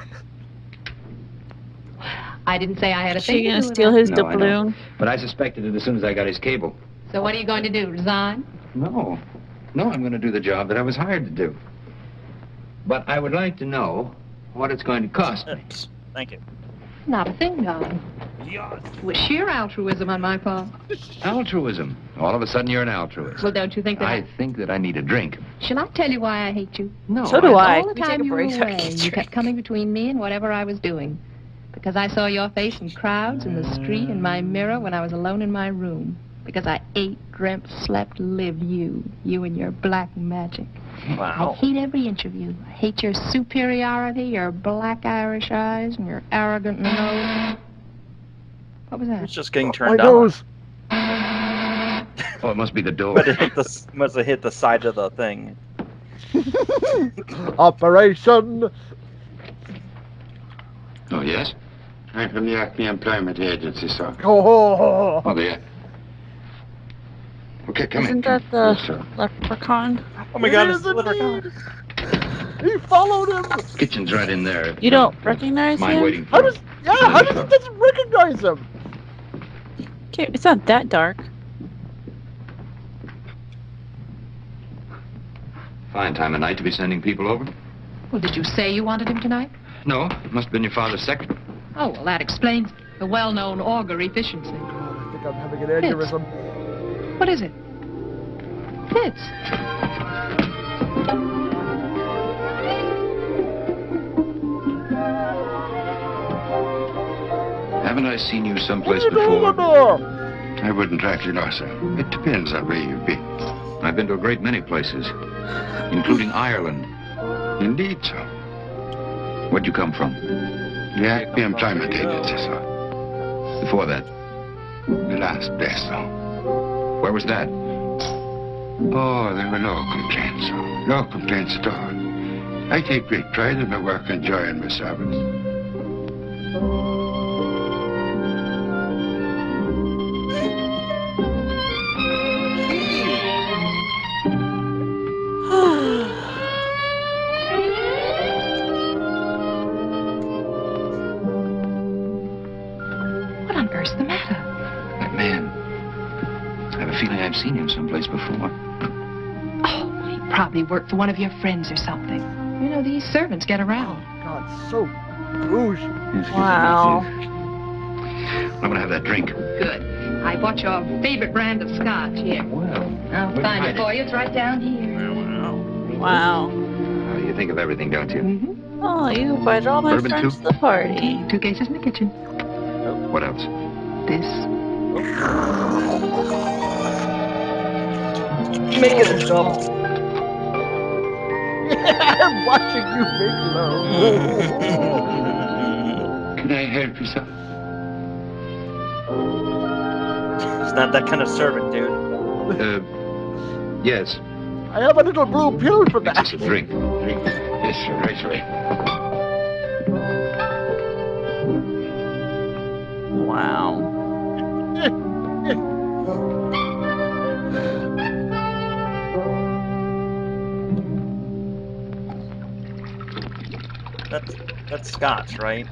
I didn't say I had a Is she thing to gonna do with steal that. his No, I know. doubloon? But I suspected it as soon as I got his cable. So what are you going to do, resign? No. No, I'm going to do the job that I was hired to do. But I would like to know what it's going to cost me. Thank you. Not a thing, darling. It was sheer altruism on my part. Altruism. All of a sudden, you're an altruist. Well, don't you think that I think that I need a drink. Shall I tell you why I hate you? No. So do I. All the We take time a you were break so I can away, get you straight. kept coming between me and whatever I was doing. Because I saw your face in crowds, in the street, in my mirror, when I was alone in my room. Because I ate, dreamt, slept, lived you. You and your black magic. Wow. I hate every inch of you. I hate your superiority, your black Irish eyes, and your arrogant nose. What was that? It's just getting My turned on. nose. Oh, it must be the door. But it hit the must have hit the side of the thing. Operation. Oh, yes? I'm from the Acme Employment Agency, sir. Oh, Oh, there. Okay, come Isn't in. that Yes, sir. the leprechaun? Oh my God! It's the Leprechaun. he followed him. Kitchen's right in there. You don't recognize Mind him? waiting How for does? Yeah, how does he doesn't recognize him? Okay, it's not that dark. Fine time of night to be sending people over. Well, did you say you wanted him tonight? No, it must have been your father's secretary. Oh, well, that explains the well-known auger efficiency. I think I'm having an aneurysm. What is it? Fitz. Haven't I seen you someplace What are you doing in before? there? I wouldn't rightly know, sir. It depends on where you've been. I've been to a great many places, including Ireland. Indeed, sir. Where'd you come from? The Acme Employment Agency, sir. Before that? The last place, sir. Where was that? Oh, there were no complaints, sir. No complaints at all. I take great pride in my work and joy in my service. What on earth's the matter? That man. I have a feeling I've seen him someplace before. Oh, he probably worked for one of your friends or something. You know, these servants get around. God, so bougie. Wow. I'm gonna have that drink. Good. I bought your favorite brand of scotch here. Well, I'll find it for you. It's right down here. Wow. You think of everything, don't you? Mm-hmm. Oh, you invited all my Bourbon friends too? to the party. 2 cases in the kitchen. What else? This. Make it a double. I'm watching you make love. Can I help you, sir? It's not that kind of servant, dude. Yes. I have a little blue pill for Mix that. us a drink. Drink. Yes, sir, right away. Wow. That's scotch, right?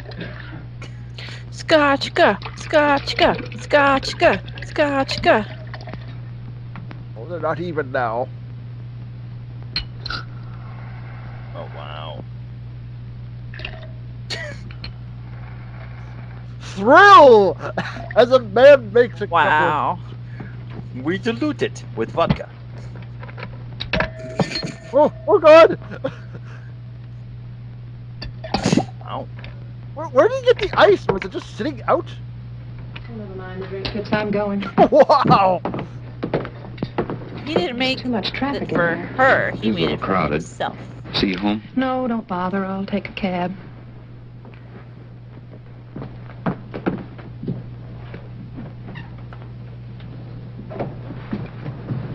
Scotchka, Scotchka, Scotchka, Scotchka. Oh, they're not even now. Oh wow. Thrill! As a man makes a Wow. We dilute it with vodka. couple. Oh God! Wow. Where did you get the ice? Was it just sitting out? Never mind the drink, Fitz. I'm going. Wow! He didn't make Too much traffic it in for there. her. He He's a made little it for crowded. himself. See you home? No, don't bother. I'll take a cab.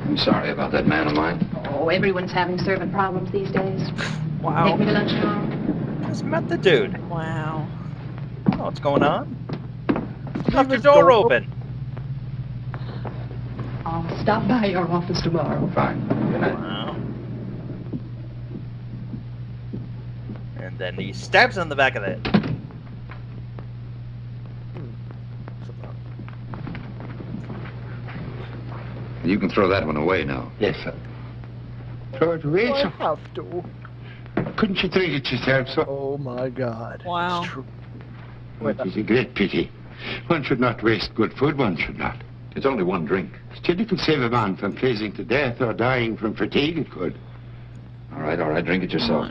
I'm sorry about that man of mine. Oh, everyone's having servant problems these days. Wow. Take me to lunch tomorrow. Just met the dude. Wow. Oh, what's going on? Left the door open. I'll stop by your office tomorrow. Fine. Good night. Wow. And then he stabs him in the back of the head. You can throw that one away now. Yes, sir. Throw it away, I sir. have to. Couldn't you drink it yourself, sir? Oh my God. Wow. It's true. It is a great pity. One should not waste good food, one should not. It's only one drink. Still, it could save a man from freezing to death or dying from fatigue, it could. All right, drink it yourself.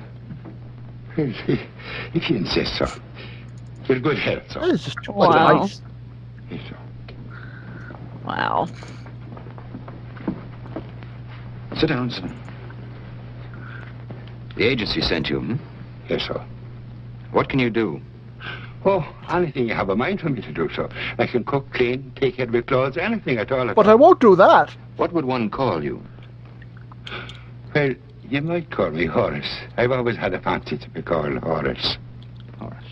If you insist, sir. With good health, sir. That is just too Wow. much ice. Yes, sir. Wow. Sit down, son. The agency sent you, hmm? Yes, sir. What can you do? Oh, anything you have a mind for me to do, sir. I can cook, clean, take care of your clothes, anything at all. But I won't do that. What would one call you? Well, you might call me Horace. I've always had a fancy to be called Horace. Horace.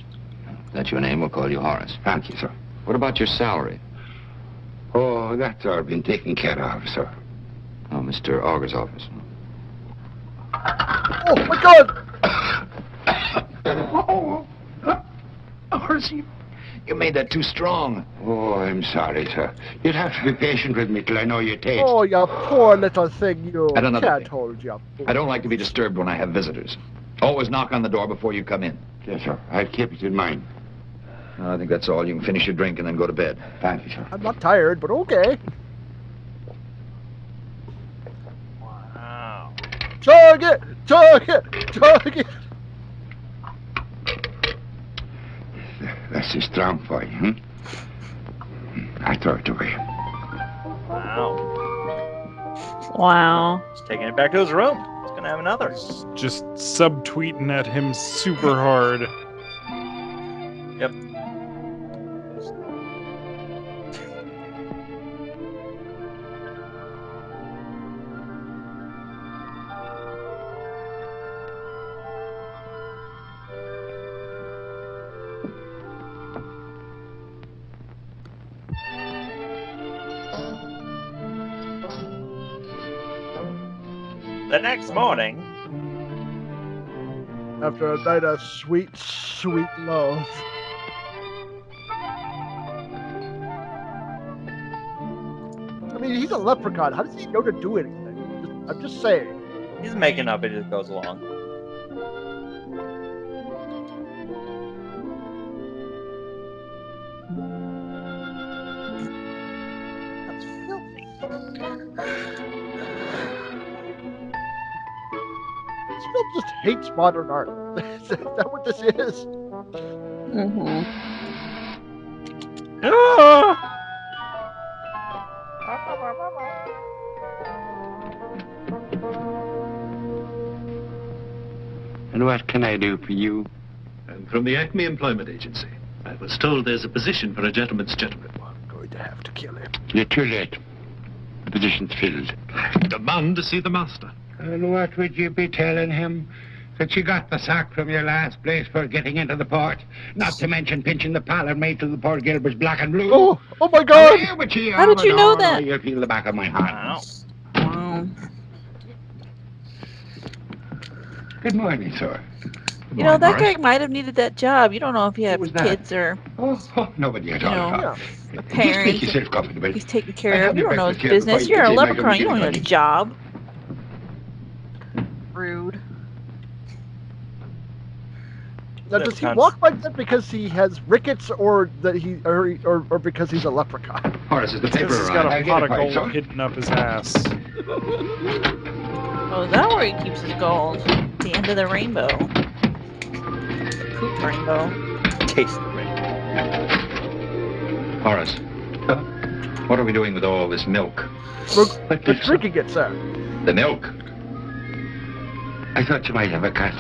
That's your name. We'll call you Horace. Thank you, sir. What about your salary? Oh, that's all been taken care of, sir. Oh, Mr. Auger's office. Oh my God! Horace, you made that too strong. Oh, I'm sorry, sir. You'll have to be patient with me till I know your taste. Oh, you poor little thing, you. And another Can't thing. hold you. I don't like to be disturbed when I have visitors. Always knock on the door before you come in. Yes, sir. I'll keep it in mind. I think that's all. You can finish your drink and then go to bed. Thank you, sir. I'm not tired, but okay. Wow. Target! Target! Target! That's a strong boy, hmm? I throw it away. Wow. Wow. He's taking it back to his room. He's gonna have another. Just subtweeting at him super hard. Yep. The next morning, After a night of sweet, sweet love. I mean, he's a leprechaun. How does he know to do anything? I'm just saying. he's making up as it goes along. That's filthy. This film just hates modern art. Is that what this is? Mm-hmm. Ah! And what can I do for you? I'm from the Acme Employment Agency. I was told there's a position for a gentleman's gentleman. I'm going to have to kill him. You're too late. The position's filled. I demand to see the master. And what would you be telling him? That you got the sack from your last place for getting into the port? Not to mention pinching the parlour maid till the poor Gilbert's black and blue? Oh my God! How did you know that? You'll feel the back of my hand. Wow. Good morning, sir. You know, that guy might have needed that job. You don't know if he had was that? kids or, Nobody at you all. know, a Just parent make yourself comfortable. he's taken I care have of. You your don't know his breakfast here before business. you You're a get in my leprechaun. You don't know computer his job. Rude. Now, does he walk like that because he has rickets, or that or because he's a leprechaun? Horace, is the paper He's got arrived? a pot of gold hidden up his ass. Oh, is that where he keeps his gold? The end of the rainbow. The poop rainbow. Taste the rainbow. Horace, what are we doing with all this milk? We're drinking it, sir. The milk? I thought you might have a cat.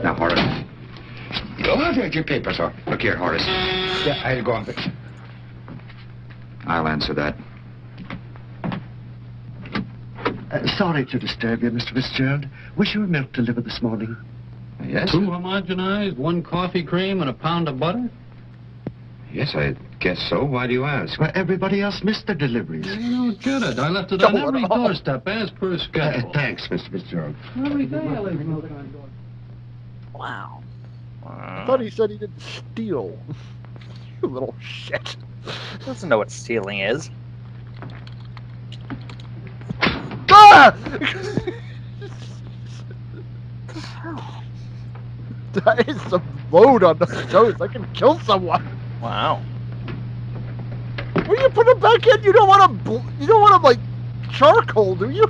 Now, Horace. Oh, there's your paper, sir. Look here, Horace. Yeah, I'll go on with it. I'll answer that. Sorry to disturb you, Mr. Fitzgerald. Was your milk delivered this morning? Yes? 2 homogenized, 1 coffee cream, and a pound of butter? Yes, I guess so. Why do you ask? Well, everybody else missed their deliveries. You don't get it. I left it on every doorstep as per schedule. Thanks, Mr. Fitzgerald. Every day I leave milk on door. Wow. I thought he said he didn't steal. You little shit. Doesn't know what stealing is. Ah! That is some load on the stones. I can kill someone. Wow. When you put them back in, you don't want to. You don't want to like charcoal, do you?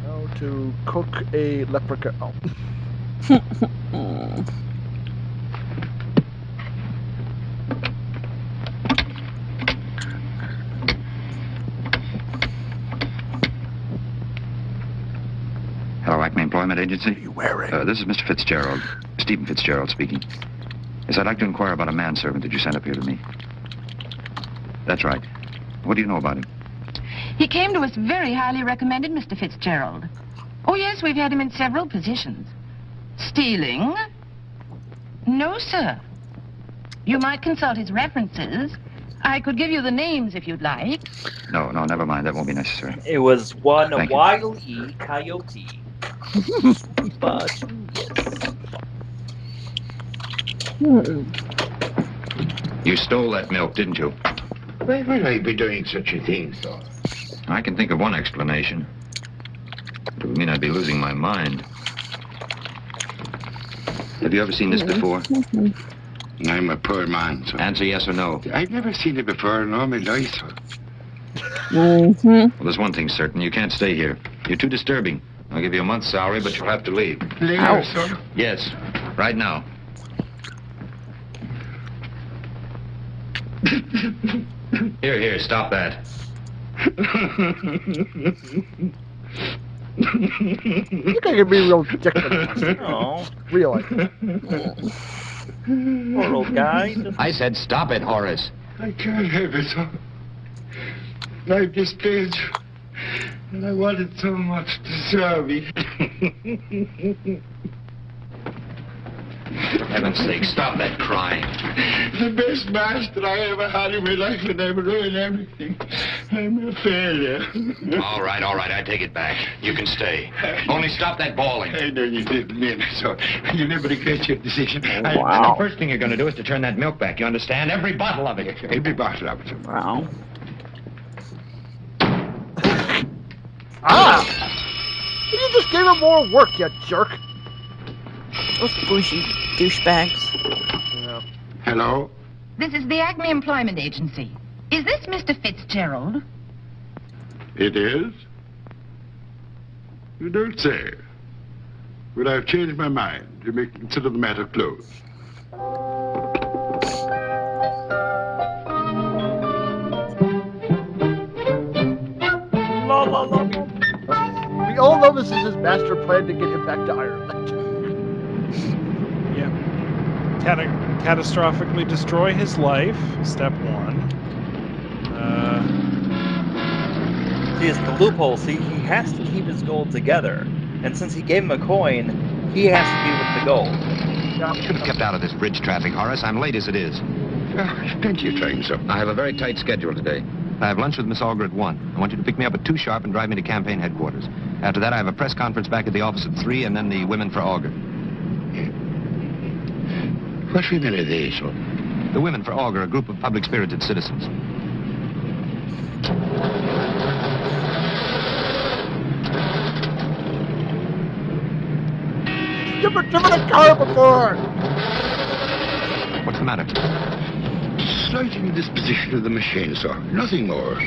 How to cook a leprechaun? Oh. Hello, Acme Employment Agency. What are you wearing? This is Mr. Fitzgerald. Stephen Fitzgerald speaking. Yes, I'd like to inquire about a manservant that you sent up here to me. That's right. What do you know about him? He came to us very highly recommended, Mr. Fitzgerald. Oh, yes, we've had him in several positions. Stealing? No, sir. You might consult his references. I could give you the names if you'd like. No, never mind. That won't be necessary. It was one Thank you. Wile E. Coyote. But yes. You stole that milk, didn't you? Why would I be doing such a thing, sir? I can think of one explanation. It would mean I'd be losing my mind. Have you ever seen this before? I'm a poor man, sir. Answer yes or no. I've never seen it before in all my life, sir. Well, there's one thing certain. You can't stay here. You're too disturbing. I'll give you a month's salary, but you'll have to leave. Later, sir. Yes, right now. Here, stop that. You think I can be real ridiculous. Oh. Really. Poor old guy. I said stop it, Horace. I can't have it, sir. I've displayed you, and I wanted so much to serve you. For heaven's sake, stop that crying. The best master I ever had in my life, and I've ruined everything. I'm a failure. All right, I take it back. You can stay. Only stop that bawling. I know you didn't mean it, so you never regret your decision. And the first thing you're going to do is to turn that milk back. You understand? Every bottle of it. Every bottle of it. Wow. Ah! You just gave him more work, you jerk. Those bougie douchebags. Yeah. Hello? This is the Acme Employment Agency. Is this Mr. Fitzgerald? It is? You don't say. But I've changed my mind. You may consider the matter closed. We all know this is his master plan to get him back to Ireland. Yeah. Catastrophically destroy his life. Step one. See, it's the loophole. See, he has to keep his gold together. And since he gave him a coin, he has to be with the gold. You should have kept out of this bridge traffic, Horace. I'm late as it is. Plenty of time, sir. I have a very tight schedule today. I have lunch with Miss Auger at 1. I want you to pick me up at 2 sharp and drive me to campaign headquarters. After that, I have a press conference back at the office at 3, and then the women for Auger. What women are they, sir? The women for Auger, a group of public-spirited citizens. You've never driven a car before! What's the matter? Slight indisposition of the machine, sir. Nothing more. What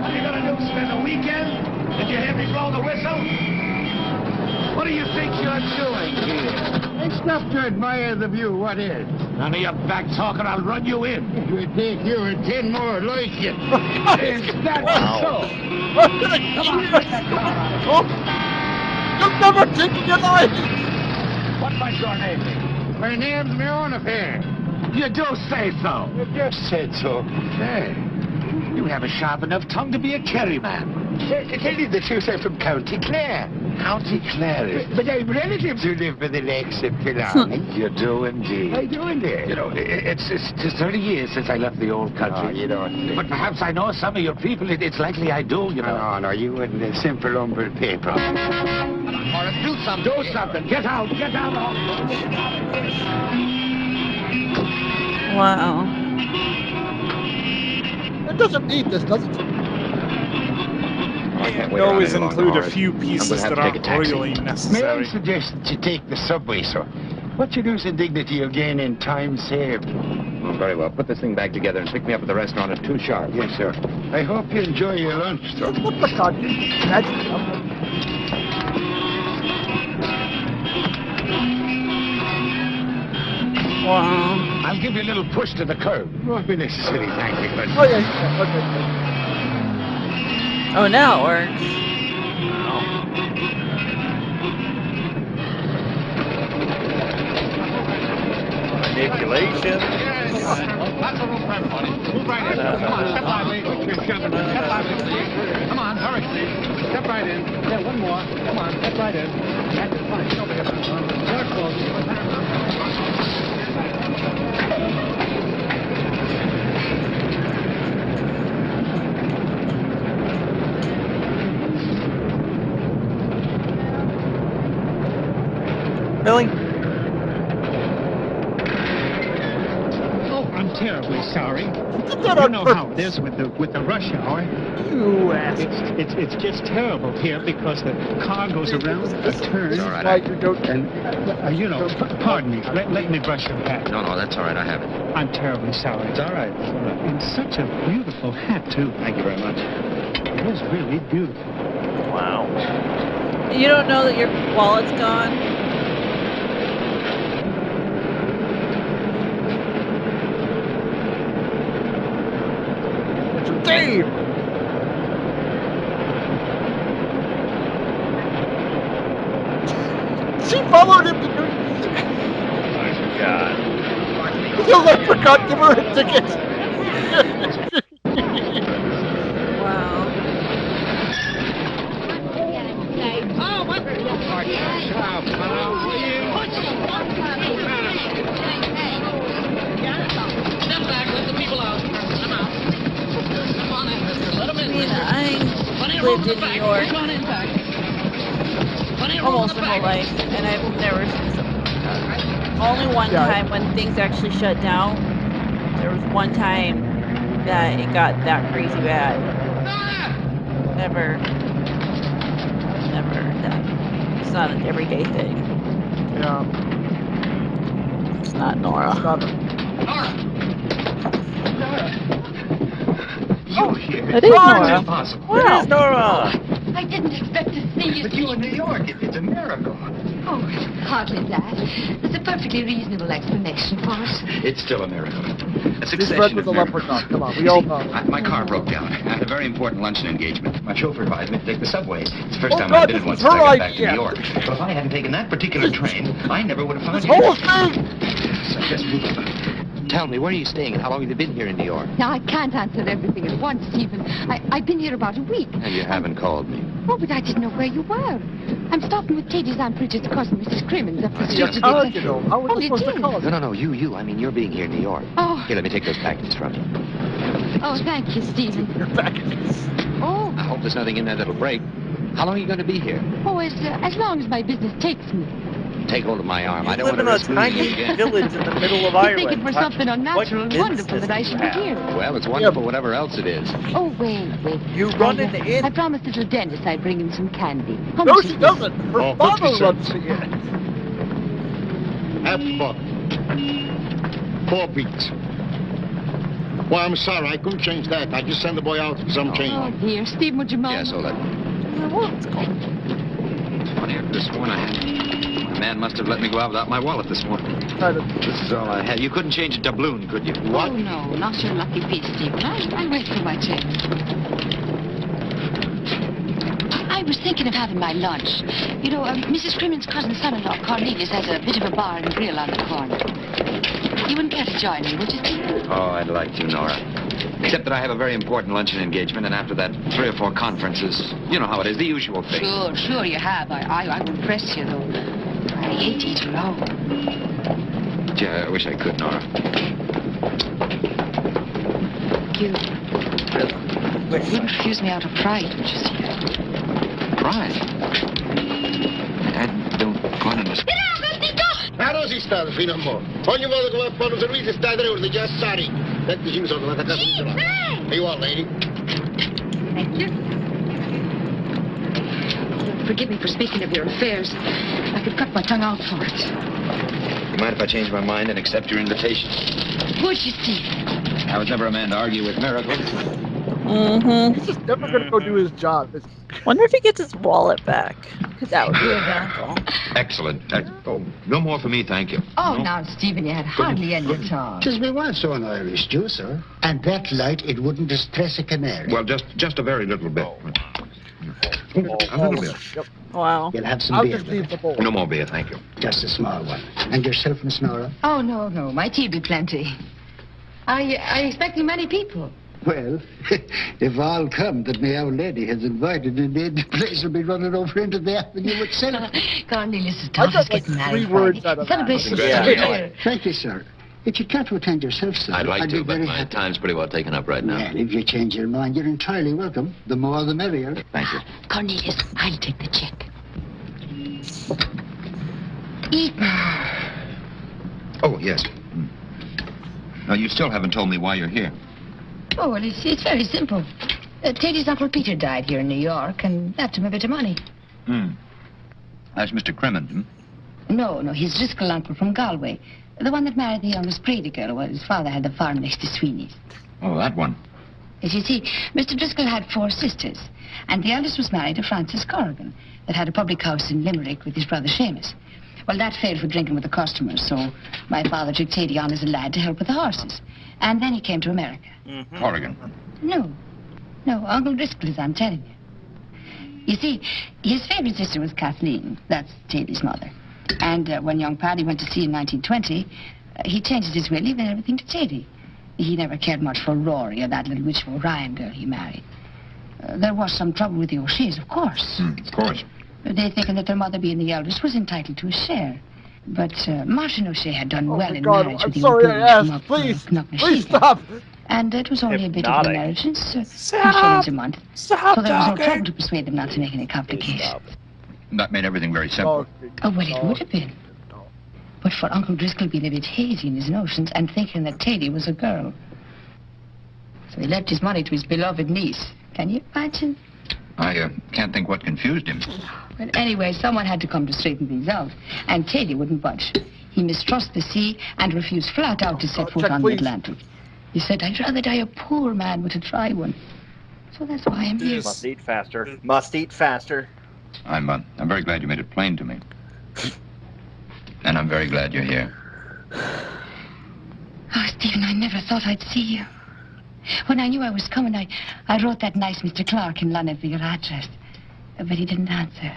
are you gonna do, spend the weekend? Did you hear me blow the whistle? What do you think you're doing here? It's not to admire the view, what is? None of your back talking, I'll run you in. It would take you and 10 more like you. Is that so? You've never taken your life! What might your name be? My name's my own affair. You do say so. You just said so. Hey, you have a sharp enough tongue to be a Kerry man. To tell you the truth, I'm from County Clare. County Clare. But I have relatives who live by the lakes of Killarney. You do indeed. I do indeed. You know, it's 30 years since I left the old country. Oh, you don't. But perhaps I know some of your people. It's likely I do, you know. No, you and the simple humble people. Morris, do something. Do something. Get out. Get out. Wow. It doesn't need this, does it? And always include a few pieces that aren't really May I necessary. suggest you take the subway, sir? What you lose in dignity, you gain in time saved. Oh, very well. Put this thing back together and pick me up at the restaurant at 2 sharp. Yes, sir. I hope you enjoy your lunch, sir. Leprechaun. That's Wow. I'll give you a little push to the curb. Won't be necessary, thank you. But... Oh, yeah. Okay. Oh, now it works. Manipulation. Lots of room for everybody. Move right in. Come on, step lively. Step lively. Come on, hurry. Step right in. Yeah, one more. Come on, step right in. That's it. Fine. Get over here. You're close. Billy? Oh, I'm terribly sorry. You know how it is with the rush hour. You ass. It's just terrible here because the car goes around a turn. It's all right. And, you know, pardon me. Let me brush your hat. No, that's all right. I have it. I'm terribly sorry. It's all right. And such a beautiful hat, too. Thank you very much. It is really beautiful. Wow. You don't know that your wallet's gone? Dave! She followed him to My God. the leprechaun. Give her a ticket. Wow. Oh, what? Step back, let the people out. I'm out. Come on in. Let them in. I mean, I lived in New York almost my whole life, and I've never seen something. Only one time when things actually shut down. There was one time that it got that crazy bad. Never. It's not an everyday thing. Yeah. It's not Nora. It's not You here? It is Nora. Impossible. Wow. Nora! I didn't expect to see you. But you in New York, it's a miracle. Oh, hardly that. There's a perfectly reasonable explanation for it. It's still a miracle. A This succession friend was of a miracles. leprechaun. Come on, we all know. My car broke down. I had a very important luncheon engagement. My chauffeur advised me to take the subway. It's the first Oh, time God, I've been this in one was since I her got back to idea. New York. But if I hadn't taken that particular train, I never would have found This you. whole thing! So just move. Tell me, where are you staying and how long have you been here in New York? Now, I can't answer everything at once, Stephen. I've been here about a week. And you haven't called me. Oh, but I didn't know where you were. I'm stopping with Katie's Aunt Bridget's cousin, Mrs. Crimmins, up the street. Yes. How did you know? How was Oh, I you supposed to did? call you? No, you. I mean, you're being here in New York. Oh. Here, let me take those packages from you. Oh, thank you, Stephen. Your packages. Oh, I hope there's nothing in there that'll break. How long are you going to be here? as long as my business takes me. Take hold of my arm. You I don't live want in to a risk losing you tiny again. village in the middle of You're Ireland. thinking for something unnatural and wonderful that I should be here. Well, it's wonderful, whatever else it is. Oh, wait. You run in the inn. I promised little Dennis I'd bring him some candy. How No, much she is this? doesn't. Her Oh, father 50 runs cents. the inn. Half a buck. 4 beats. Well, I'm sorry, I couldn't change that. I just sent the boy out for some change. Oh, dear. Stephen, would you mind? Yes, hold on. What's going Funny, I could have sworn I had. The man must have let me go out without my wallet this morning. This is all I had. You couldn't change a doubloon, could you? Oh, no, not your lucky piece, Stephen. I'll wait for my change. I was thinking of having my lunch. You know, Mrs. Crimmins' cousin son-in-law, Cornelius, has a bit of a bar and grill on the corner. You wouldn't care to join me, would you, Stephen? Oh, I'd like to, Nora. Except that I have a very important luncheon engagement, and after that, 3 or 4 conferences. You know how it is, the usual thing. Sure you have. I won't press you, though. I hate to eat alone. Gee, I wish I could, Nora. You refuse me out of pride, don't you see? Pride? I don't quite understand. Così sta fino a mo'. Ogni volta che va a fare un servizio sta 3 ore, già sali. Let's see sono la casa di là. Are you all, lady? Thank you. Forgive me for speaking of your affairs. I could cut my tongue out for it. You mind if I change my mind and accept your invitation? Would you, Steve? I was never a man to argue with miracles. He's just never going to go do his job. Wonder if he gets his wallet back. Because that would be a miracle. Excellent. Oh, no more for me, thank you. Oh, now, Stephen, you had hardly any at all. Tis me wants so an Irish Jew, sir. And that light, it wouldn't distress a canary. Well, just a very little bit. A little bit. Wow. You'll have some I'll beer. just leave the bowl. No more beer, thank you. Just a small one. And yourself, Miss Nora? Oh, no. My tea be plenty. Are you expecting many people? Well, if all come that my old lady has invited, and then the place will be running over into the avenue itself. Cornelius' I daughter's got like getting 3 married. words out of that. Celebration Yeah. Thank you, sir. If you can't to attend yourself, sir, I'd like be to, but very my happy. time's pretty well taken up right now. Well, if you change your mind, you're entirely welcome. The more, the merrier. Thank you. Cornelius, I'll take the check. Eat. Oh, yes. Now, you still haven't told me why you're here. Oh, well, it's very simple. Teddy's Uncle Peter died here in New York and left him a bit of money. That's Mr. Crimmins, No, his Driscoll uncle from Galway. The one that married the youngest Brady girl, while his father had the farm next to Sweeney's. Oh, that one. As you see, Mr. Driscoll had 4 sisters, and the eldest was married to Frances Corrigan, that had a public house in Limerick with his brother Seamus. Well, that failed for drinking with the customers, so my father took Teddy on as a lad to help with the horses. And then he came to America. Corrigan. No, Uncle Driscoll, as I'm telling you. You see, his favorite sister was Kathleen. That's Teddy's mother. And when young Paddy went to sea in 1920, he changed his will, leaving everything to Teddy. He never cared much for Rory or that little witch of Orion girl he married. There was some trouble with the O'Sheas, of course. Of course. They thinking that their mother, being the eldest, was entitled to a share. But Martin O'Shea had done well in marriage I'm with the sorry old I British asked. Please Knocknashee. stop. And it was only a bit of an inheritance, 2 Stop. shillings a month. Stop So there was no talking. trouble to persuade them not to make any complications. That made everything very simple. Oh, well, it would have been. But for Uncle Driscoll being a bit hazy in his notions and thinking that Teddy was a girl. So he left his money to his beloved niece. Can you imagine? I can't think what confused him. But anyway, someone had to come to straighten things out. And Teddy wouldn't budge. He mistrusted the sea and refused flat out to set foot on the Atlantic. He said, I'd rather die a poor man but to try one. So that's why I'm here. Must eat faster. Must eat faster. I'm very glad you made it plain to me. And I'm very glad you're here. Oh, Stephen, I never thought I'd see you. When I knew I was coming, I wrote that nice Mr. Clark in London for your address. But he didn't answer.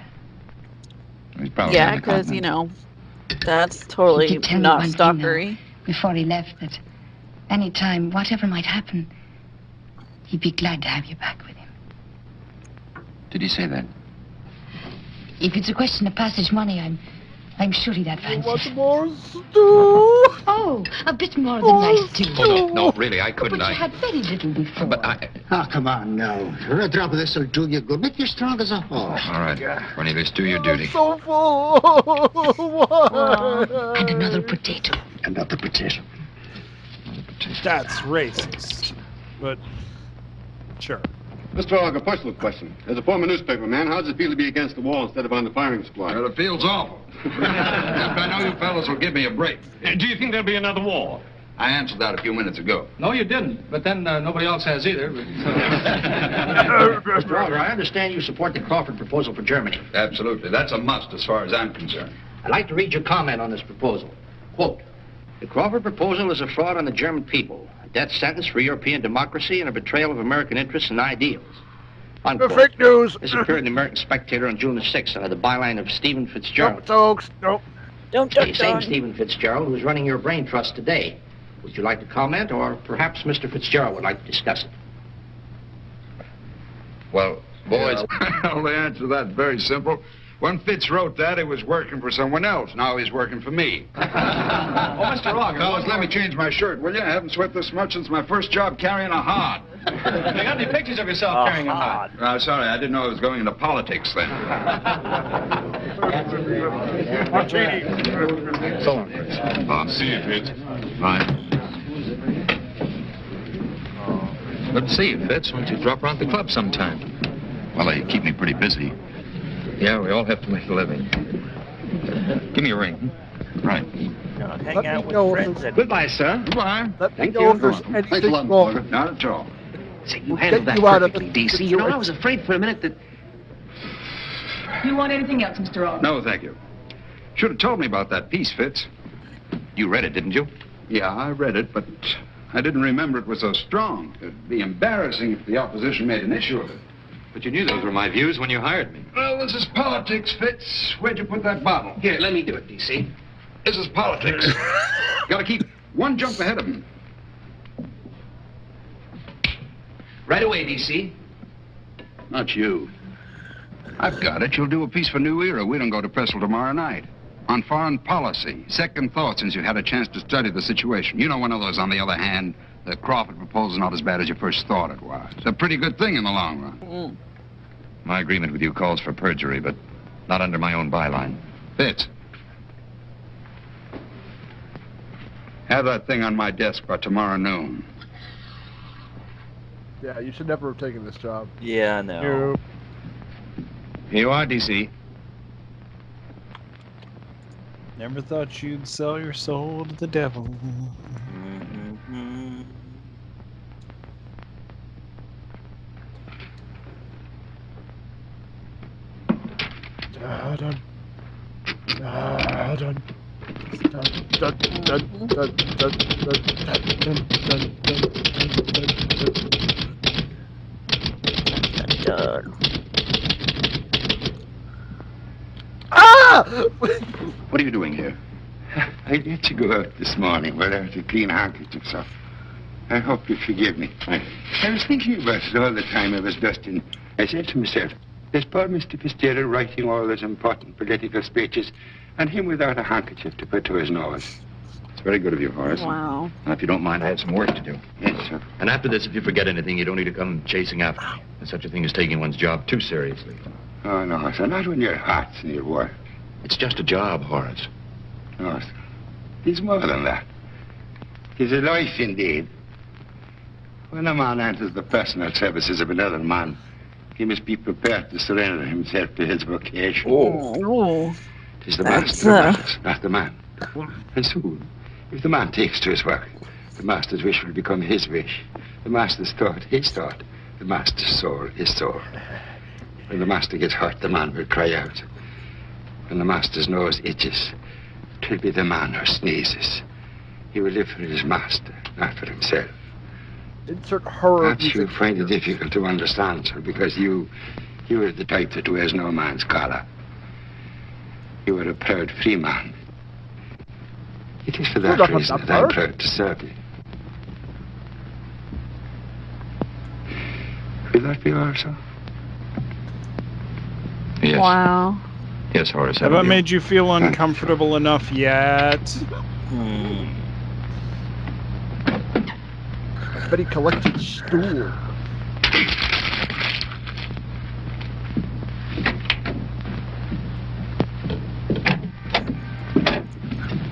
He's probably Yeah, on the because, continent. that's totally He did tell me not one thing, stalkery. Before he left, that any time, whatever might happen, he'd be glad to have you back with him. Did he say that? If it's a question of passage money, I'm sure he'd have fancy. What more stew? Oh, a bit more than nice too. Oh, no, really, I couldn't. But you had very little before. But I... Oh, come on now. A drop of this will do you good. Make you strong as a horse. All right, Cornelius, do your duty. So full. And another potato. Another potato. That's racist. But, sure. Mr. Hogg, a personal question. As a former newspaper man, how does it feel to be against the wall instead of on the firing squad? Well, it feels awful. I know you fellas will give me a break. Do you think there'll be another war? I answered that a few minutes ago. No, you didn't. But then nobody else has either. Mr. Auger, I understand you support the Crawford proposal for Germany. Absolutely. That's a must as far as I'm concerned. I'd like to read your comment on this proposal. Quote, the Crawford proposal is a fraud on the German people, a death sentence for European democracy, and a betrayal of American interests and ideals. Unquote. Fake news. This appeared in the American Spectator on June the 6th under the byline of Stephen Fitzgerald. Nope, folks. Nope. Don't The same Stephen Fitzgerald who's running your brain trust today. Would you like to comment, or perhaps Mr. Fitzgerald would like to discuss it? Well, boys... Well, the answer to that's very simple. When Fitz wrote that, he was working for someone else. Now he's working for me. Oh, Mr. Roger. Fellas, let me change my shirt, will you? I haven't sweat this much since my first job carrying a hod. You got any pictures of yourself carrying a hod? Sorry, I didn't know I was going into politics then. So long, Fritz. See you, Fitz. Right. Good to see you, Fitz. Why don't you drop around the club sometime? Well, they keep me pretty busy. Yeah, we all have to make a living. Give me a ring. Right. Hang out with friends. Goodbye, sir. Goodbye. Thank you. Thanks a lot, Morgan. Not at all. Say, you handled that perfectly, DC. You know, I was afraid for a minute that... Do you want anything else, Mr. Roger? No, thank you. Should have told me about that piece, Fitz. You read it, didn't you? Yeah, I read it, but I didn't remember it was so strong. It'd be embarrassing if the opposition made an issue of it. But you knew those were my views when you hired me. Well, this is politics, Fitz. Where'd you put that bottle? Here, let me do it, DC. This is politics. Gotta keep one jump ahead of him. Right away, DC. Not you. I've got it. You'll do a piece for New Era. We don't go to press till tomorrow night. On foreign policy. Second thought since you had a chance to study the situation. You know one of those, on the other hand. The Crawford proposal's not as bad as you first thought it was. It's a pretty good thing in the long run. My agreement with you calls for perjury, but not under my own byline. Fitz. Have that thing on my desk by tomorrow noon. Yeah, you should never have taken this job. Yeah, no. Here you are, DC. Never thought you'd sell your soul to the devil. What are you doing here? I let you go out this morning without a clean handkerchief, sir. I hope you forgive me. I was thinking about it all the time I was dusting. I said to myself, there's poor Mr. Fitzgerald writing all those important political speeches, and him without a handkerchief to put to his nose. It's very good of you, Horace. Wow. Now, if you don't mind, I have some work to do. Yes, sir. And after this, if you forget anything, you don't need to come chasing after me. There's such a thing as taking one's job too seriously. Oh, no, sir. Not when your heart's in your work. It's just a job, Horace. No, sir. It's more than that. It's a life, indeed. When a man enters the personal services of another man, he must be prepared to surrender himself to his vocation. Oh. It is the master who matters, not the man. And soon, if the man takes to his work, the master's wish will become his wish. The master's thought, his thought. The master's soul, his soul. When the master gets hurt, the man will cry out. When the master's nose itches, it will be the man who sneezes. He will live for his master, not for himself. Insert horror. Perhaps you find it difficult to understand, sir, because you are the type that wears no man's collar. You are a proud free man. It is for that reason that I'm proud to serve you. Will that be all, sir? Yes. Wow. Yes, Horace. Have I made you feel uncomfortable enough yet? I bet he collected stool.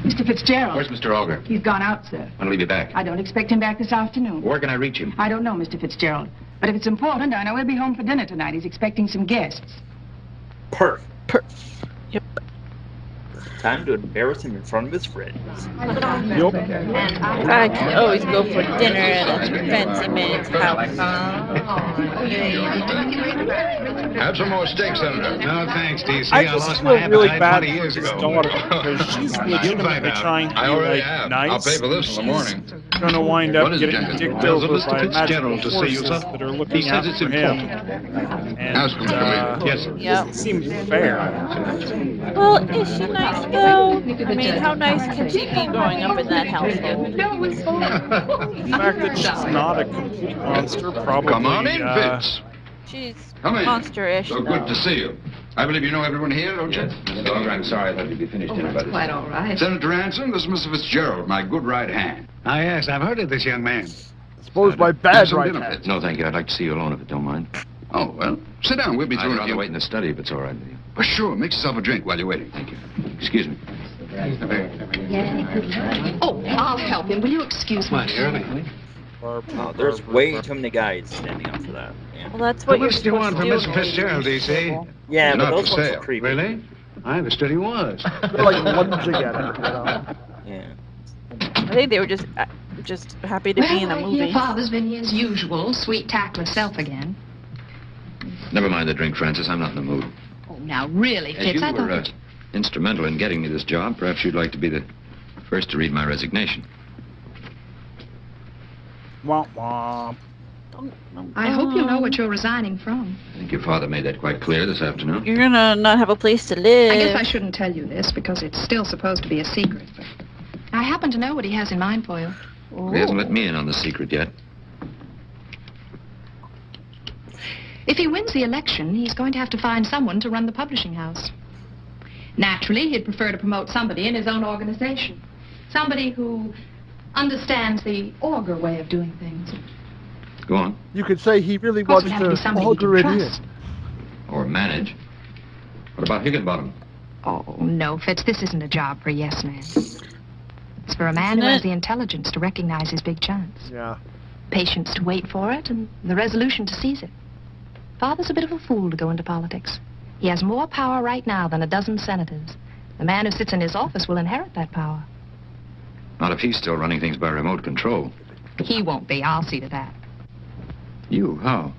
Mr. Fitzgerald. Where's Mr. Alger? He's gone out, sir. When will he be back? I don't expect him back this afternoon. Where can I reach him? I don't know, Mr. Fitzgerald. But if it's important, I know he'll be home for dinner tonight. He's expecting some guests. Perfect. Yep. Time to embarrass him in front of his friends. Yup. I can always go for dinner at a fancy man's house. Have some more steak, Senator. No, thanks, DC. I just lost feel my really appetite bad 20 for years his ago. daughter because she's legitimately trying to be I already like have. nice. I'll pay for this in the morning. Gonna wind up What is it, getting Jenkins? dicked Well, over Mr. by Fitzgerald magical to see you, forces sir. that are looking He out says it's for him. important. and Yes, sir. doesn't seem fair. Well, is she nice though? I mean, how nice can she be growing up in that household? The fact that she's not a complete monster probably. Come on in, Fitz. She's Come in. monster-ish So though. good to see you. I believe you know everyone here, don't you? Dog, I'm sorry. I thought you'd be finished dinner by this Quite time. all right. Senator Ransom, this is Mr. Fitzgerald, my good right hand. Ah, yes, I've heard of this young man. Suppose my Have bad some right dinner, hand. Fitz. No, thank you. I'd like to see you alone if it don't mind. Oh, well, sit down. We'll be I'd through in a rather few. wait in the study if it's all right with you. Well, sure. Make yourself a drink while you're waiting. Thank you. Excuse me. Oh, I'll help him. Will you excuse me? Oh, there's way too many guys standing up for that. Yeah, Well, that's How what you're much do you supposed want to from do. Mr. Fitzgerald, DC? yeah, but Not those for ones sale. are creepy. Really? I understood he was. They're like lunging at it, you know. Yeah. I think they were just happy to be in a Well, movie. your father's been his usual sweet, tactless self again. Never mind the drink, Francis. I'm not in the mood. Oh, now really, As Fitz, you I thought were that instrumental in getting me this job, perhaps you'd like to be the first to read my resignation. Womp womp. I hope you know what you're resigning from. I think your father made that quite clear this afternoon. You're gonna not have a place to live. I guess I shouldn't tell you this because it's still supposed to be a secret, but I happen to know what he has in mind for you. He hasn't let me in on the secret yet. If he wins the election, he's going to have to find someone to run the publishing house. Naturally, he'd prefer to promote somebody in his own organization. Somebody who understands the auger way of doing things. Go on. You could say he really Of course, wants it would have to be to somebody he auger it can in. trust. Or manage. What about Higginbottom? Oh, no, Fitz, this isn't a job for a yes man. It's for a man who has the intelligence to recognize his big chance. Yeah. Patience to wait for it, and the resolution to seize it. Father's a bit of a fool to go into politics. He has more power right now than a dozen senators. The man who sits in his office will inherit that power. Not if he's still running things by remote control. He won't be. I'll see to that. You? How?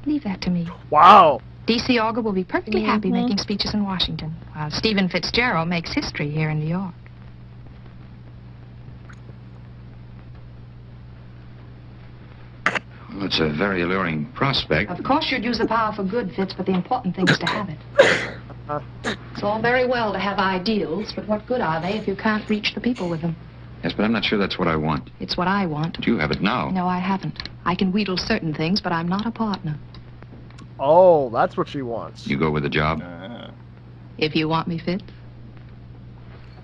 Leave that to me. Wow. D.C. Auger will be perfectly happy making speeches in Washington, while Stephen Fitzgerald makes history here in New York. Well, it's a very alluring prospect. Of course you'd use the power for good, Fitz, but the important thing is to have it. It's all very well to have ideals, but what good are they if you can't reach the people with them? Yes, but I'm not sure that's what I want. It's what I want. But you have it now. No, I haven't. I can wheedle certain things, but I'm not a partner. Oh, that's what she wants. You go with the job. If you want me, Fitz.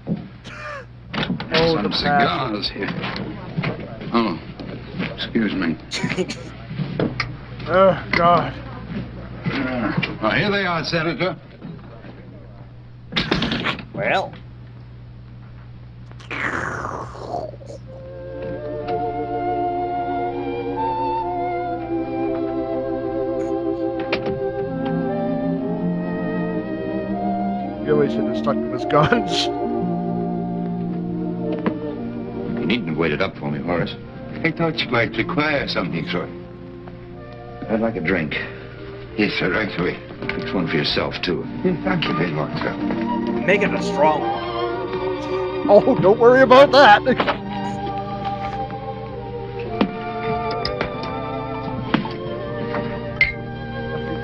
Oh, Some the cigars here. Oh, excuse me. Oh, God. Well, here they are, Senator. Well. He always should have stuck to his guns. You needn't have waited up for me, Horace. I thought you might require something, sir. I'd like a drink. Yes, sir, right away. Fix one for yourself, too. Thank you very much, sir. Make it a strong one. Oh, don't worry about that.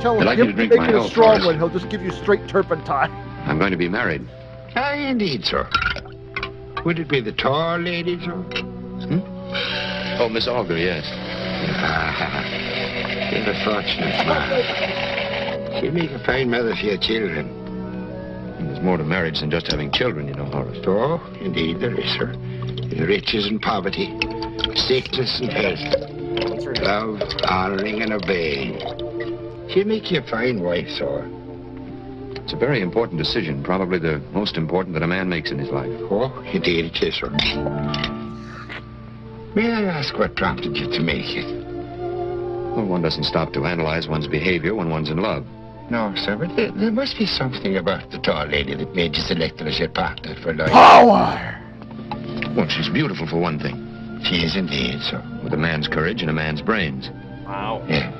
Tell him, I'd like you to drink make my it a health, strong Horace. one. He'll just give you straight turpentine. I'm going to be married. Aye, indeed, sir. Would it be the tall lady, sir? Oh, Miss Auger, yes. Ah, you're a fortunate man. She'll make a fine mother for your children. And there's more to marriage than just having children, you know, Horace. Oh, indeed there is, sir. In riches and poverty, sickness and health, love, honoring and obeying. She'll make you a fine wife, sir. It's a very important decision, probably the most important that a man makes in his life. Oh, indeed it is, sir. May I ask what prompted you to make it? Well, one doesn't stop to analyze one's behavior when one's in love. No, sir, but there must be something about the tall lady that made you select her as your partner for life. Power! Well, she's beautiful for one thing. She is indeed, sir. With a man's courage and a man's brains. Wow. Yeah.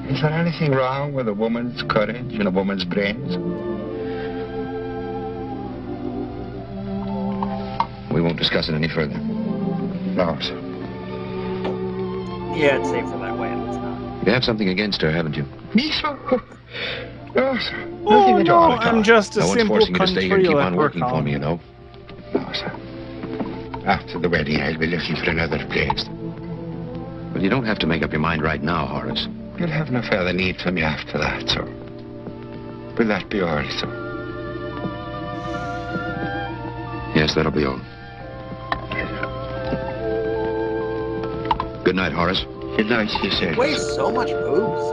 Is there anything wrong with a woman's courage and a woman's brains? We won't discuss it any further. No, sir. Yeah, it's safer that way. It's not. You have something against her, haven't you? Me, sir? No, sir. Oh, Nothing at all. no, I'm just a No one's simple forcing you to stay here and country keep on working for leprechaun. me, you know. No, sir. After the wedding, I'll be looking for another place. But you don't have to make up your mind right now, Horace. You'll have no further need for me after that, sir. Will that be all, sir? Yes, that'll be all. Good night, Horace. Good night, you said. Waste so much boobs.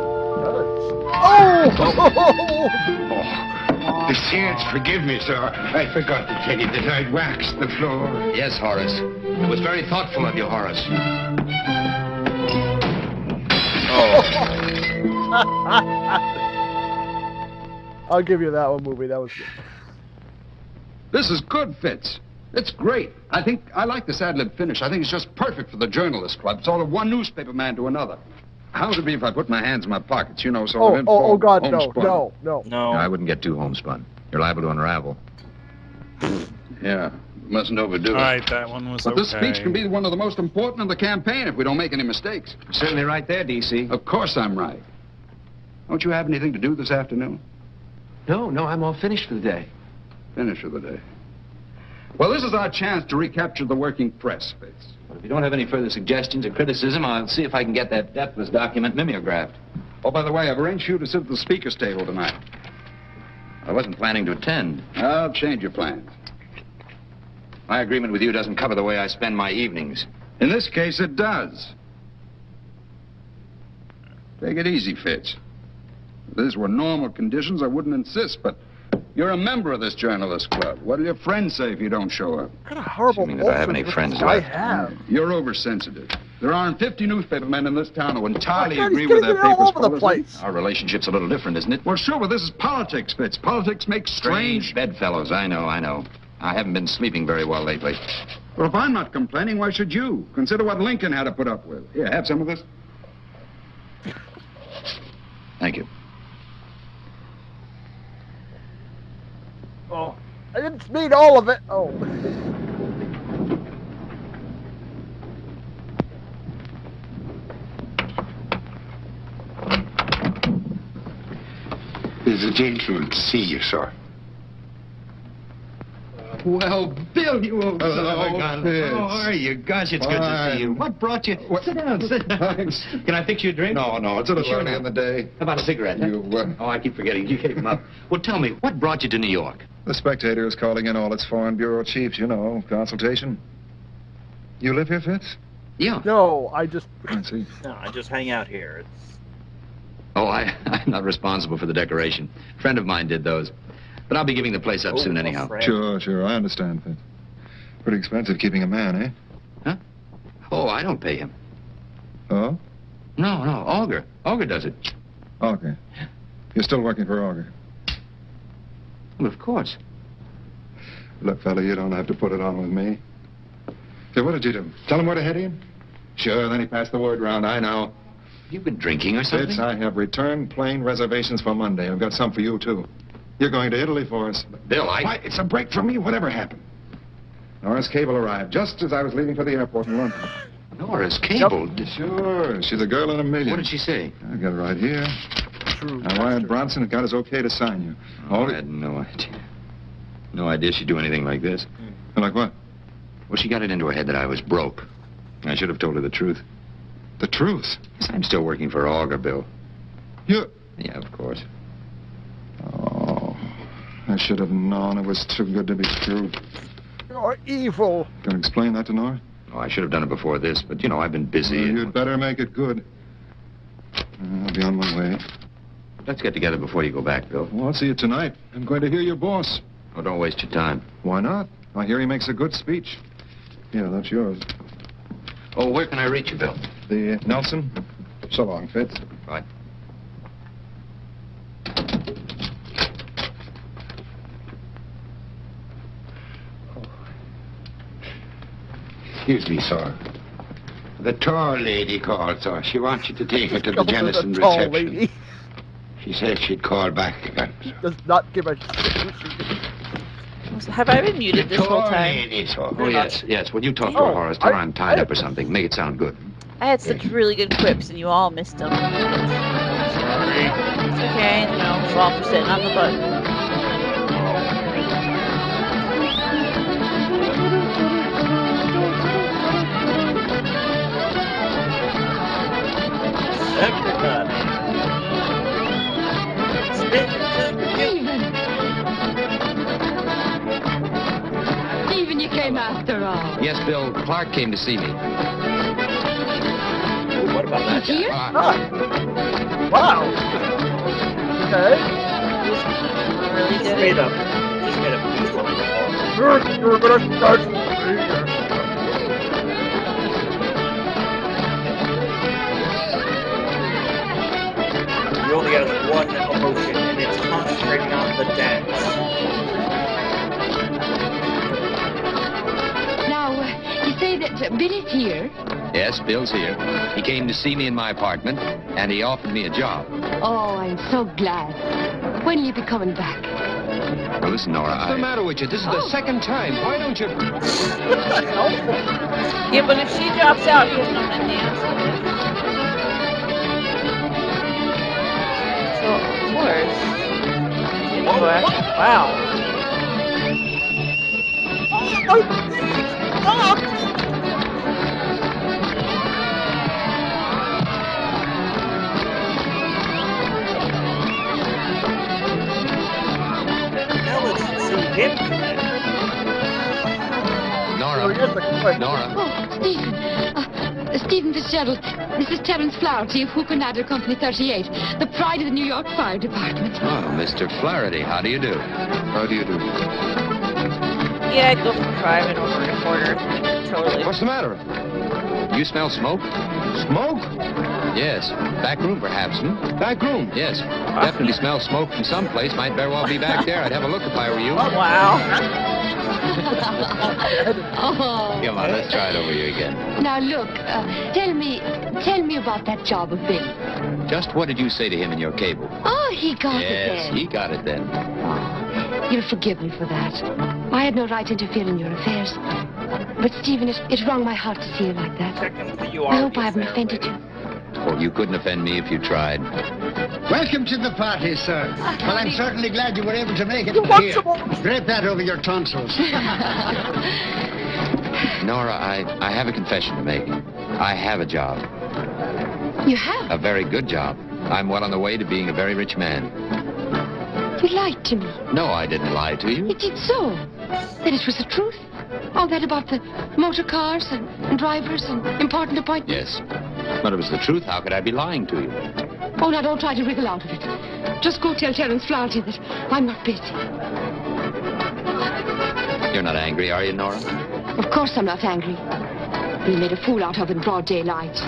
Fitzgerald, forgive me, sir. I forgot to tell you that I'd waxed the floor. Yes, Horace. It was very thoughtful of you, Horace. I'll give you that one, movie. That was good. This is good, Fitz. It's great. I like this ad-lib finish. I think it's just perfect for the journalist club. It's all of one newspaper man to another. How would it be if I put my hands in my pockets, sort of info? Oh, God, homespun? no. I wouldn't get too homespun. You're liable to unravel. Yeah, mustn't overdo it. All right, that one was But okay. this speech can be one of the most important of the campaign if we don't make any mistakes. You're certainly right there, DC. Of course I'm right. Don't you have anything to do this afternoon? No, I'm all finished for the day. Finish for the day. Well, this is our chance to recapture the working press, Fitz. But if you don't have any further suggestions or criticism, I'll see if I can get that deathless document mimeographed. Oh, by the way, I've arranged for you to sit at the speaker's table tonight. I wasn't planning to attend. I'll change your plans. My agreement with you doesn't cover the way I spend my evenings. In this case, it does. Take it easy, Fitz. If these were normal conditions, I wouldn't insist, but you're a member of this journalist club. What'll your friends say if you don't show up? What kind of horrible Assuming that I have any friends I left. have. You're oversensitive. There aren't 50 newspaper men in this town who entirely God, agree he's with getting their it all paper's over the policy. place. Our relationship's a little different, isn't it? Well, sure, but this is politics, Fitz. Politics make strange... bedfellows, I know. I haven't been sleeping very well lately. Well, if I'm not complaining, why should you? Consider what Lincoln had to put up with. Here, have some of this. Thank you. Oh, I didn't mean all of it. Oh. There's a gentleman to see you, sir. Well, Bill, you old Hello, son of a gun. Fitz. How are you? Gosh, it's good to see you. What brought you? Sit down, sit down. Thanks. Can I fix you a drink? No, it's a little early in the day. How about a cigarette? Huh? Oh, I keep forgetting. You gave them up. Well, tell me, what brought you to New York? The Spectator is calling in all its foreign bureau chiefs, consultation. You live here, Fitz? Yeah. No, I just... I see. No, I just hang out here. It's... Oh, I'm not responsible for the decoration. A friend of mine did those. But I'll be giving the place up soon anyhow. Sure, I understand, Fitz. Pretty expensive keeping a man, eh? Huh? Oh, I don't pay him. Oh? No, Auger. Auger does it. Okay. You're still working for Auger? Well, of course. Look, fella, you don't have to put it on with me. Hey, what did you do? Tell him where to head in? Sure, then he passed the word round, I know. You've been drinking or something? Fitz, I have return plane reservations for Monday. I've got some for you, too. You're going to Italy for us. Bill, Why, it's a break for me, whatever happened. Nora's cable arrived just as I was leaving for the airport in London. Nora's cable? Sure, she's a girl in a million. What did she say? I got it right here. True. I wired Bronson and got his okay to sign you. Oh, I had no idea. No idea she'd do anything like this. Like what? Well, she got it into her head that I was broke. I should have told her the truth. The truth? Yes, I'm still working for Auger, Bill. You... Yeah, of course. Oh, I should have known it was too good to be true. You're evil. Can you explain that to Nora? Oh, I should have done it before this, but, I've been busy. Well, you'd better make it good. I'll be on my way. Let's get together before you go back, Bill. Well, I'll see you tonight. I'm going to hear your boss. Oh, don't waste your time. Why not? I hear he makes a good speech. Yeah, that's yours. Oh, where can I reach you, Bill? The Nelson? So long, Fitz. Right. Excuse me, sir. The tall lady called, sir. She wants you to take her to the Jennison tall reception. lady. She said she'd call back again, sir. Does not give a... Have I been muted this whole Tall time? lady, sir. Oh, yes. Well, you talk to her, Horace. Tell her I'm tied up or something. Make it sound good. I had such really good quips and you all missed them. Sorry. It's okay, you know, it's all for sitting on the button. Leprechaun. Stephen, you came after all. Yes, Bill. Clark came to see me. What about that? Here? Wow. Okay. Really Just did made it. up. Just made up. You're gonna start. You only have one emotion, and it's concentrating on the dance. Now, you say that Bill is here? Yes, Bill's here. He came to see me in my apartment, and he offered me a job. Oh, I'm so glad. When will you be coming back? Well, listen, Nora, What's the matter with you? This is the second time. Why don't you... Yeah, but if she drops out, he has no one to dance with. So, of course. Wow. Now let's see him tonight. Nora. Nora. Oh, Stephen. Stephen Fitzgerald. This is Terence Flaherty of Hooker Ladder Company 38, the pride of the New York Fire Department. Oh, Mr. Flaherty, how do you do? How do you do? Yeah, I'd go from private over reporter. Totally. What's the matter? You smell smoke? Smoke? Yes. Back room, perhaps, Back room? Yes. Definitely smell smoke from someplace. Might very well be back there. I'd have a look if I were you. Oh, wow. Oh. Come on, let's try it over you again. Now, look, tell me about that job of Bill. Just what did you say to him in your cable? Oh, he got it Yes, then. he got it then. You'll forgive me for that. I had no right to interfere in your affairs. But, Stephen, it wrung my heart to see you like that. I hope I haven't offended you. Oh, you couldn't offend me if you tried. Welcome to the party, sir. Well, I'm certainly glad you were able to make it. want Here, drape that over your tonsils. Nora, I have a confession to make. I have a job. You have? A very good job. I'm well on the way to being a very rich man. You lied to me. No, I didn't lie to you. You did so. Then it was the truth. All that about the motor cars and drivers and important appointments. Yes. But it was the truth. How could I be lying to you? Oh, now don't try to wriggle out of it. Just go tell Terence Flaherty that I'm not busy. You're not angry, are you, Nora? Of course I'm not angry. Being made a fool out of in broad daylight.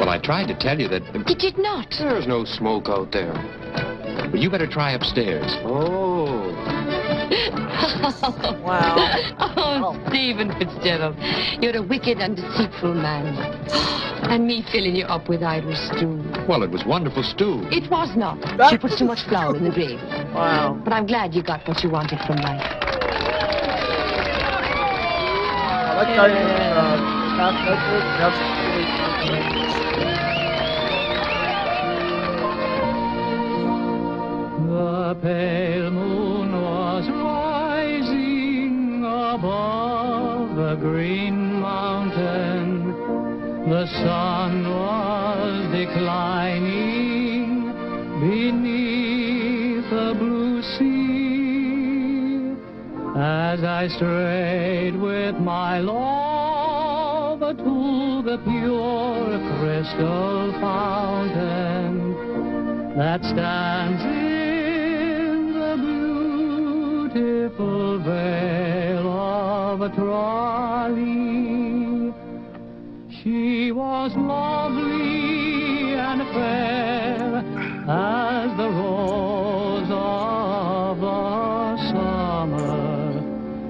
Well, I tried to tell you that... You did not. There's no smoke out there. But you better try upstairs. Oh. Wow. Oh, Stephen Fitzgerald. You're a wicked and deceitful man. And me filling you up with Irish stew. Well, it was wonderful stew. It was not. She put too much flour in the gravy. Wow. But I'm glad you got what you wanted from life. I like how The pale moon was rising above the green mountain. The sun was declining beneath the blue sea. As I strayed with my love to the pure crystal fountain that stands in the beautiful vale of Tralee. She was lovely and fair as the rose of the summer,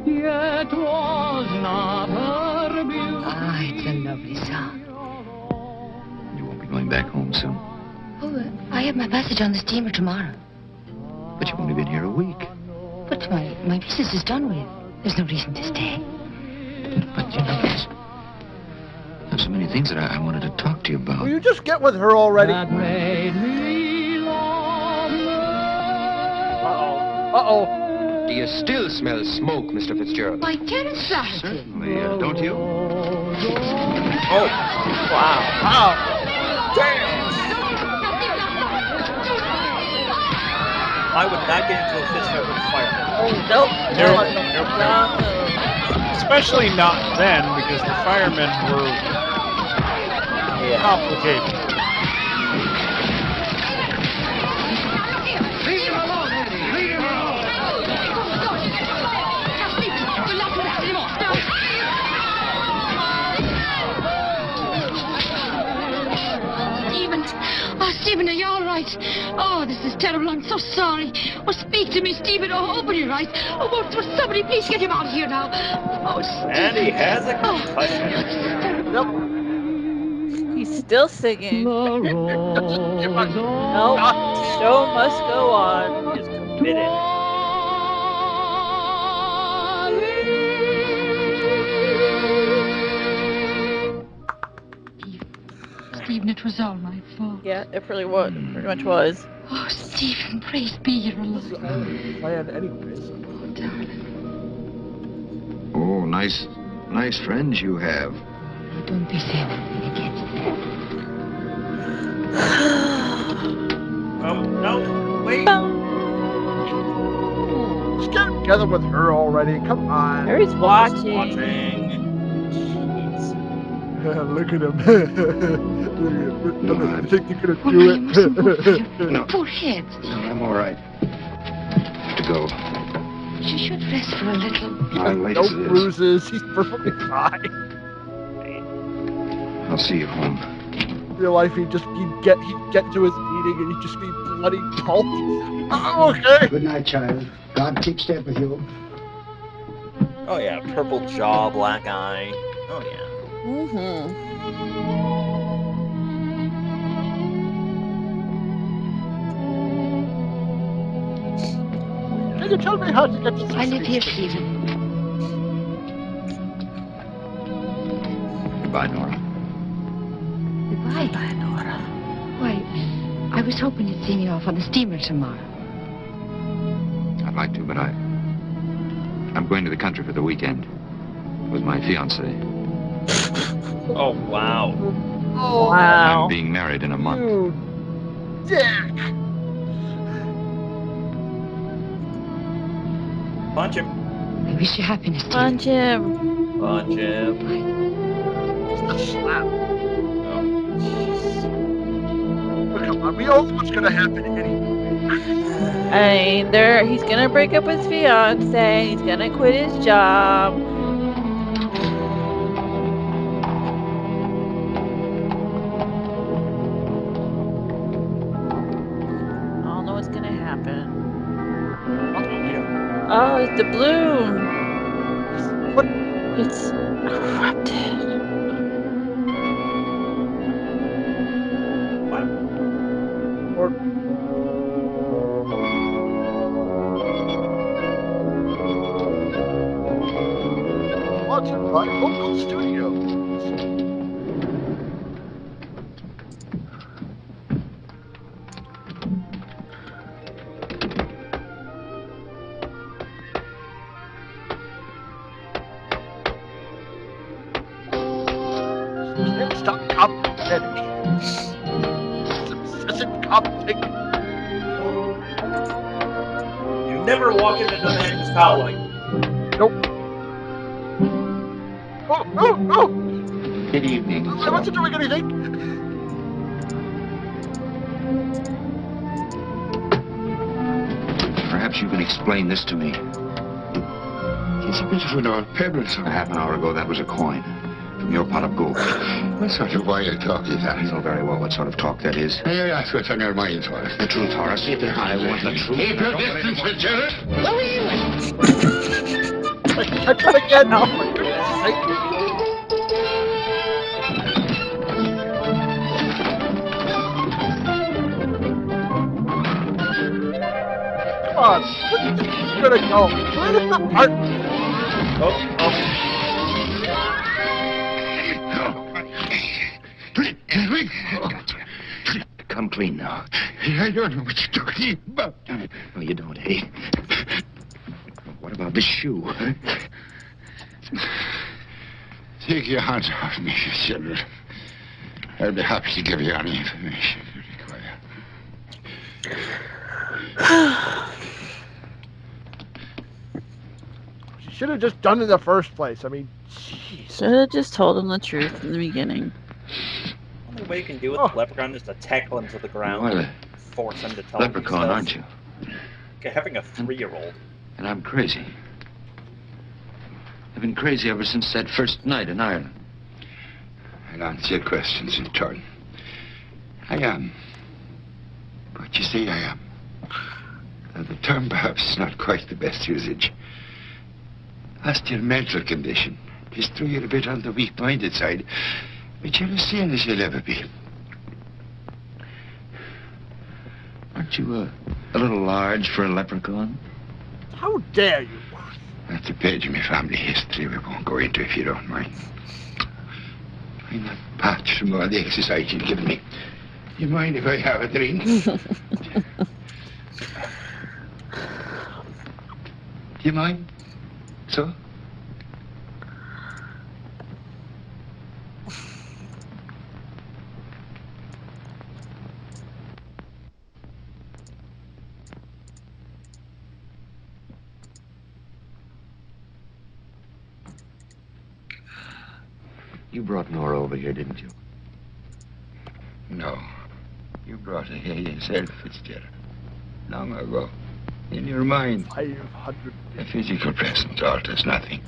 yet was not her beauty. Ah, it's a lovely song. You won't be going back home soon. Oh, I have my passage on the steamer tomorrow. But you've only been here a week. But my business is done with. There's no reason to stay. But you know, There's so many things that I wanted to talk to you about. Will you just get with her already? That made me love Uh-oh. Do you still smell smoke, Mr. Fitzgerald? My tenant's flat. Certainly, don't you? Oh, Wow. Wow. I would not get into a fist fight with a fireman. Nope. Nope. No. Especially not then, because the firemen were complicated. Leave him alone, Eddie. Leave him alone. Stephen. Oh, Stephen, are you all right? Oh, this is terrible. I'm so sorry. Oh, speak to me, Stephen. Oh, open your eyes. Oh, won't somebody please get him out of here now? Oh, Stephen. And he has a concussion. Yep. He's still singing. the rose Nope. Show must go on. He's committed. Stephen, it was all my fault. Yeah, it pretty much was. Oh, Stephen, praise be you're alive. Plan anyways. Oh, darling. Oh, nice friends you have. Don't be sad. It gets Oh, no. Wait. Just get together with her already. Come on. Harry's watching. Look at him. Look at him. I think you're gonna do it. No. Poor head. No, I'm all right. Have to go. She should rest for a little. I'm late No as it is. bruises. He's perfectly fine. I'll see you home. In real life, he'd get to his meeting and he'd just be bloody pulp. Oh, okay. Good night, child. God keep step with you. Oh, yeah. Purple jaw, black eye. Oh, yeah. Mm-hmm. Can you tell me how to get to I live here, Stephen. Goodbye, Nora. Goodbye. Bye, Nora. Why, I was hoping you'd see me off on the steamer tomorrow. I'd like to, but I'm going to the country for the weekend with my fiancée. Oh, wow. Oh, Wow. I'm being married in a month. you dick. Punch him. I wish you happiness, Stephen. Punch him. Punch him. Just a slap. Oh, come on. We all know what's gonna happen anyway. I mean, he's gonna break up with his fiance. He's gonna quit his job. I don't know what's gonna happen. Oh, it's the bloom. What? It's corrupted. Or what's it like? Local studios. Can't stop complicating. Obsessive complicating. You never walk into the man who's howling. Nope. Oh! Good evening. I wasn't doing anything. Perhaps you can explain this to me. It's a bit of an old pebble, sir. A half an hour ago, that was a coin from your pot of gold. What sort of wire talk is that? I know very well what sort of talk that is. May I ask what's on your mind, Horace? The truth, Horace. I want the truth. Keep your distance, Fitzgerald. Catch him again. Oh, for goodness sake. Come on. He's gonna go. Where is the part? quick! Gotcha. Come clean now. I don't know what you're talking about. No, you don't, eh? What about this shoe? Take your hands off me, Fitzgerald. I'll be happy to give you any information you require. She should have just done it in the first place. I mean, jeez. Should have just told him the truth in the beginning. The only way you can do it with the leprechaun is to tackle him to the ground What and force him to tell Leprechaun, him aren't you? Like having a 3-year-old. And I'm crazy. I've been crazy ever since that first night in Ireland. I'll answer your questions in turn. I am. What you say I am. Though the term perhaps is not quite the best usage. As to your mental condition, just throw you a bit on the weak-minded side, but you're as sane as you'll ever be. Aren't you a little large for a leprechaun? How dare you? That's a page of my family history we won't go into if you don't mind. I'm not parched from all the exercise you've given me. You mind if I have a drink? Do you mind? So? You brought Nora over here, didn't you? No. You brought her here yourself, Fitzgerald. Long ago. In your mind. 500. A physical presence alters nothing.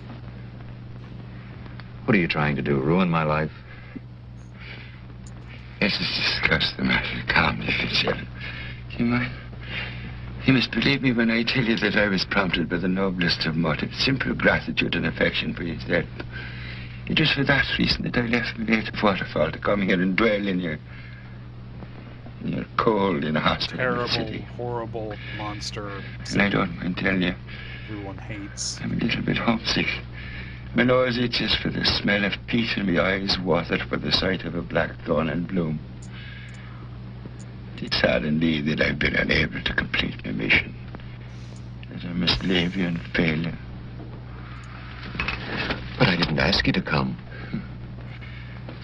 What are you trying to do, ruin my life? Let us discuss the matter calmly, Fitzgerald. Do you mind? You must believe me when I tell you that I was prompted by the noblest of motives, simple gratitude and affection for yourself. It was for that reason that I left my native waterfall to come here and dwell in your cold, inhospitable city. Horrible monster. And I don't mind telling you, everyone hates. I'm a little bit homesick. My nose itches for the smell of peat and my eyes watered for the sight of a blackthorn in bloom. It's sad indeed that I've been unable to complete my mission. That I must leave you and fail you. But I didn't ask you to come.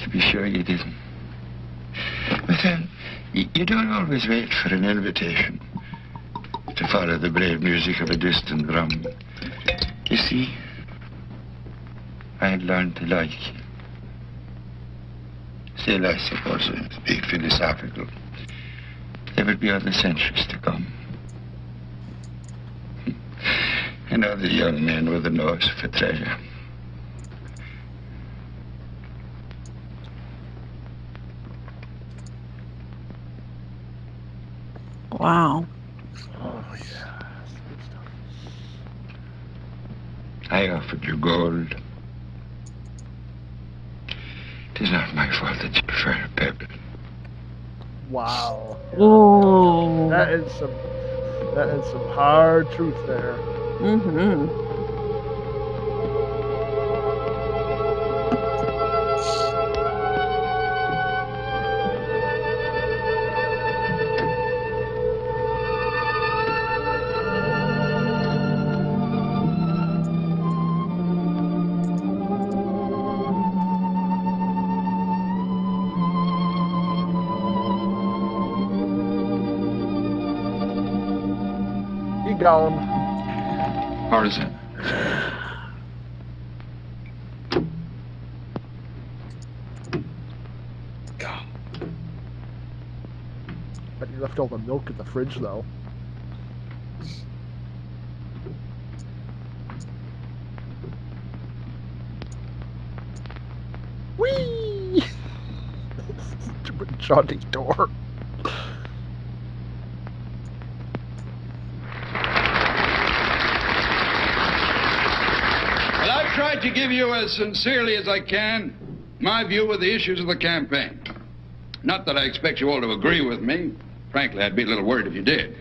To be sure you didn't. But then, you don't always wait for an invitation to follow the brave music of a distant drum. You see, I had learned to like you. Still, I suppose, to be philosophical, there would be other centuries to come. And other young men with a nose for treasure. Wow. Oh, yeah. Good stuff. I offered you gold. It is not my fault that you prefer a pebble. Wow. Ooh. That is some hard truth there. Mm-hmm. Gone. Partisan. But you left all the milk in the fridge, though. Whee! Johnny's door. I've tried to give you as sincerely as I can my view of the issues of the campaign. Not that I expect you all to agree with me. Frankly, I'd be a little worried if you did.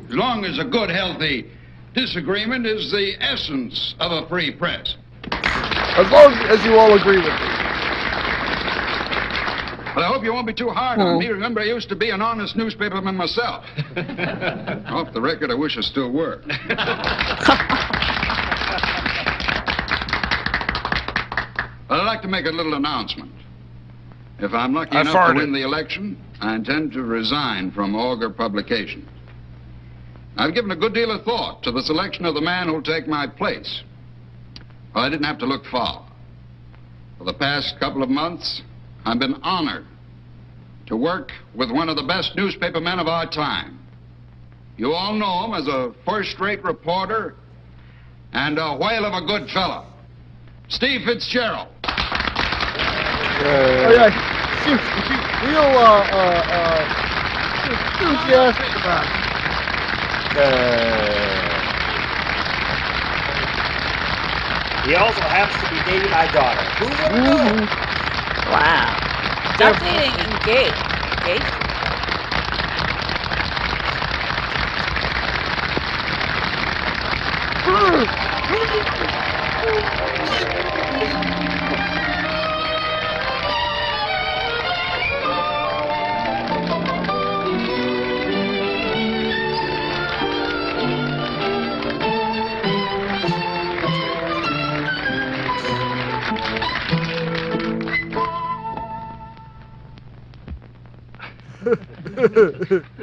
As long as a good, healthy disagreement is the essence of a free press. As long as you all agree with me. But I hope you won't be too hard on me. Remember, I used to be an honest newspaperman myself. Off the record, I wish I still were. But I'd like to make a little announcement. If I'm lucky enough to win the election, I intend to resign from Auger Publications. I've given a good deal of thought to the selection of the man who'll take my place. Well, I didn't have to look far. For the past couple of months, I've been honored to work with one of the best newspaper men of our time. You all know him as a first-rate reporter and a whale of a good fella. Steve Fitzgerald. Oh, yeah. She's real, enthusiastic about it. He also happens to be dating my daughter. Who would have known? Wow. Not dating, engaged. Engaged?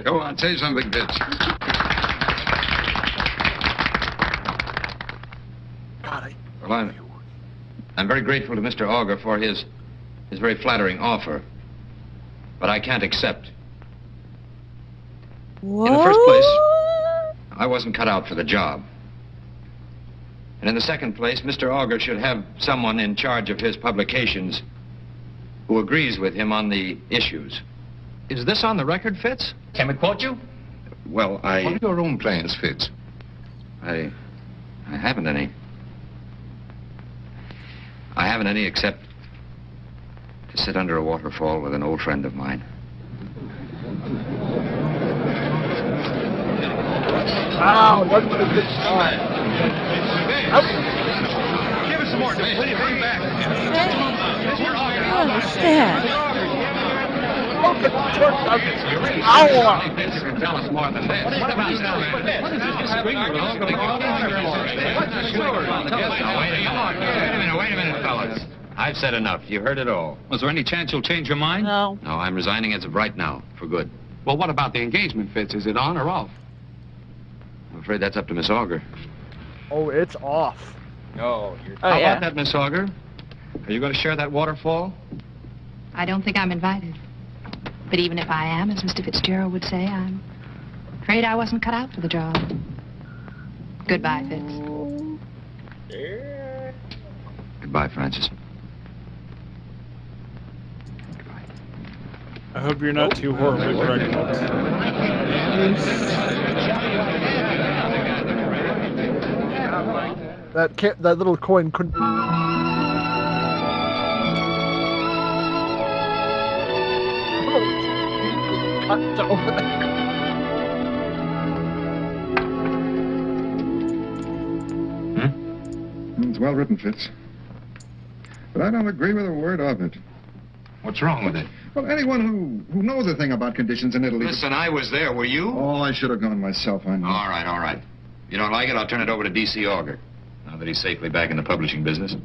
Go on, say something, Fitz. Well, I'm very grateful to Mr. Auger for his very flattering offer. But I can't accept. What? In the first place, I wasn't cut out for the job. And in the second place, Mr. Auger should have someone in charge of his publications who agrees with him on the issues. Is this on the record, Fitz? Can we quote you? Well, What are your own plans, Fitz? I haven't any. I haven't any except to sit under a waterfall with an old friend of mine. Wow, that's a good time. Give us some more. Will you bring back? I don't understand. Tell us more than this. What about Wait a minute, fellas. I've said enough. You heard it all. Was there any chance you'll change your mind? No. No, I'm resigning as of right now, for good. Well, what about the engagement, Fitz? Is it on or off? I'm afraid that's up to Miss Auger. Oh, it's off. Oh, How about that, Miss Auger? Are you going to share that waterfall? I don't think I'm invited. But even if I am, as Mr. Fitzgerald would say, I'm afraid I wasn't cut out for the job. Goodbye, Fitz. Goodbye, Francis. I hope you're not too horribly pregnant. That little coin couldn't. It's well written, Fitz. But I don't agree with a word of it. What's wrong with it? Well, anyone who knows a thing about conditions in Italy... Listen, I was there. Were you? Oh, I should have gone myself, I know. All right, all right. You don't like it, I'll turn it over to D.C. Auger. Now that he's safely back in the publishing business.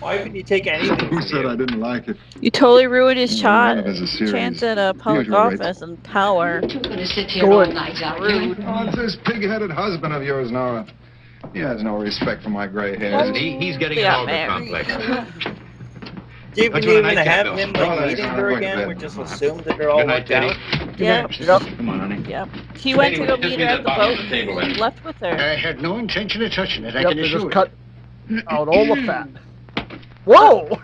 Why wouldn't you take anything? Who said I didn't like it? You totally ruined his None of it is a series. chance at a public Usual rates. office and power. You're going to sit here all night, are you? Oh, it's this pig-headed husband of yours, Nora. He has no respect for my gray hairs. He's getting an Yeah, Auger man. complex. Did we Don't you want a even nightcap, have Bill? him Oh, like that's meeting fine. her Go to again? bed. We just assumed that they're all Good night, worked Teddy. out? Yep. Come on, honey. Yep. He went to go Just meet leave her that at the bottom boat of the table and there. left with her. I had no intention of touching it, I Yep, can they assure just you. cut out all the fat. Whoa!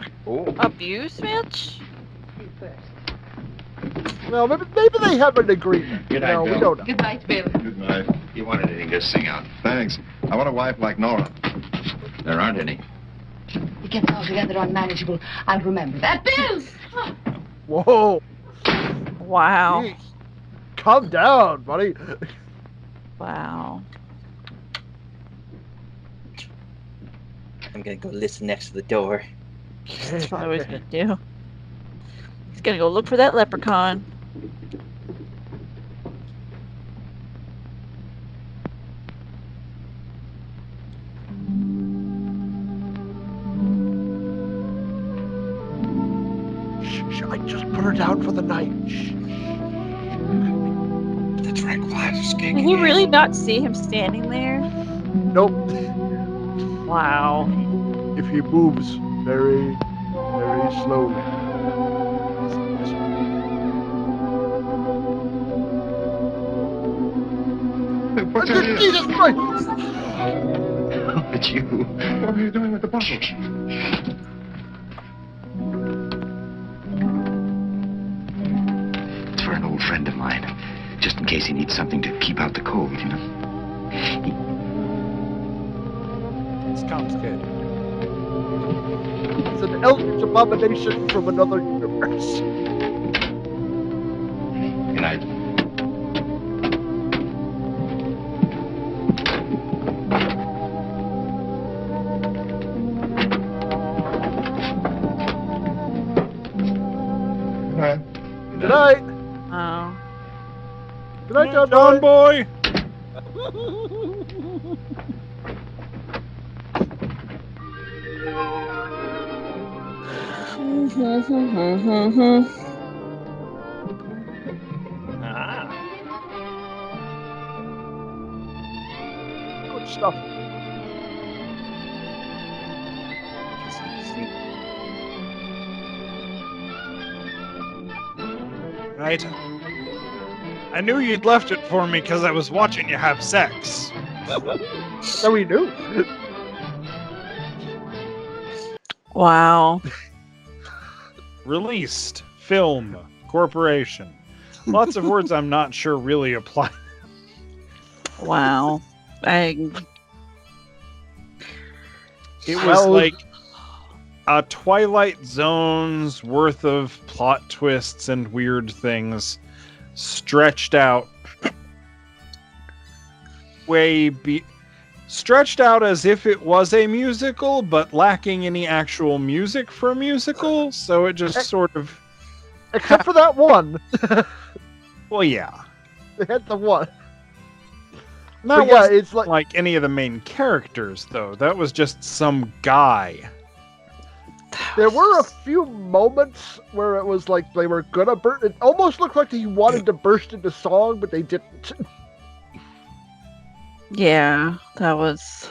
Abuse, Mitch? Well, maybe they have an agreement. Good night, No, we Bill. don't know. Good night, Bill. Good night. If you want anything, just sing out. Thanks. I want a wife like Nora. There aren't any. It gets altogether unmanageable. I'll remember that. Bill! Whoa! Wow. Jeez. Calm down, buddy. Wow. I'm gonna go listen next to the door. That's what I was gonna do. He's gonna go look for that leprechaun. Shh, I just put her down for the night. Shh. The tranquilizer's Did kicking he in. really not see him standing there? Nope. Wow. If he moves very, very slowly. Jesus Christ! It's you. What are you doing with the bottle? It's for an old friend of mine. Just in case he needs something to keep out the cold, you know. It's complicated. It's an eldritch abomination from another universe. Good night. Good night. Oh. Good night, John John boy. Ah. Good stuff. Right. I knew you'd left it for me because I was watching you have sex. So we knew. Wow. Released. Film. Corporation. Lots of words I'm not sure really apply. Wow. It was like a Twilight Zone's worth of plot twists and weird things stretched out stretched out as if it was a musical, but lacking any actual music for a musical, so it just sort of... Except for that one. Well, yeah. They had the one. That yeah, wasn't it's like any of the main characters, though. That was just some guy. There were a few moments where it was like they were gonna burst. It almost looked like he wanted to burst into song, but they didn't. Yeah, that was...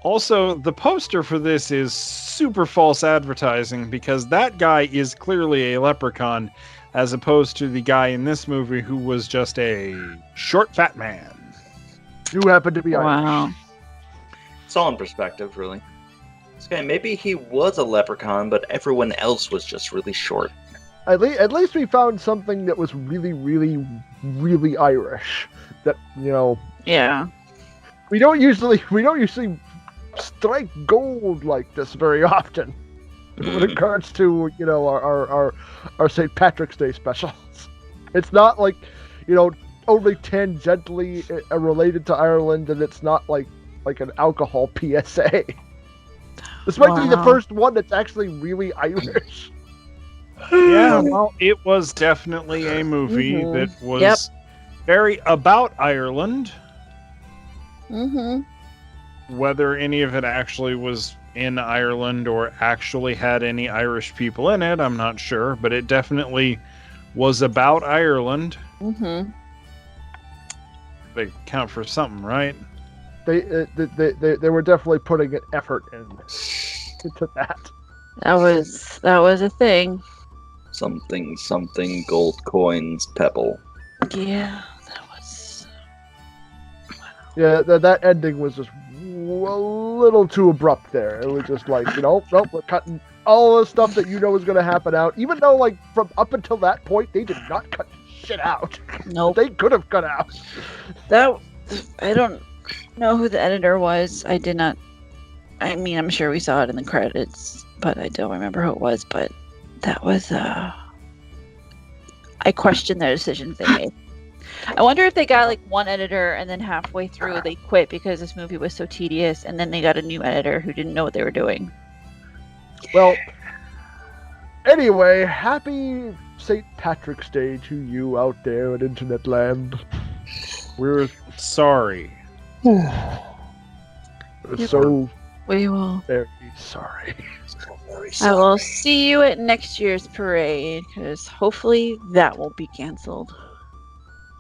Also, the poster for this is super false advertising because that guy is clearly a leprechaun as opposed to the guy in this movie who was just a short, fat man. You happen to be Wow. Irish. It's all in perspective, really. This guy, maybe he was a leprechaun, but everyone else was just really short. At least we found something that was really, really, really Irish. That, you know. Yeah. We don't usually strike gold like this very often. With regards to, you know, our St. Patrick's Day specials. It's not like, you know, only tangentially related to Ireland, and it's not like an alcohol PSA. This might be the first one that's actually really Irish. Yeah, well, it was definitely a movie that was very about Ireland. Whether any of it actually was in Ireland or actually had any Irish people in it, I'm not sure, but it definitely was about Ireland. They count for something, right? They were definitely putting an effort into that. That was a thing. Something, gold coins, pebble. Yeah, that was... Yeah, that ending was just a little too abrupt there. It was just like, you know, nope, we're cutting all the stuff that you know is going to happen out. Even though, like, from up until that point, they did not cut shit out. Nope. They could have cut out. I don't know who the editor was. I did not... I mean, I'm sure we saw it in the credits, but I don't remember who it was, but that was, I question their decisions they made. I wonder if they got like one editor and then halfway through they quit because this movie was so tedious, and then they got a new editor who didn't know what they were doing. Well, Anyway, happy St. Patrick's Day to you out there in internet land. We're sorry. So We will. very sorry. I will see you at next year's parade, because hopefully that won't be canceled.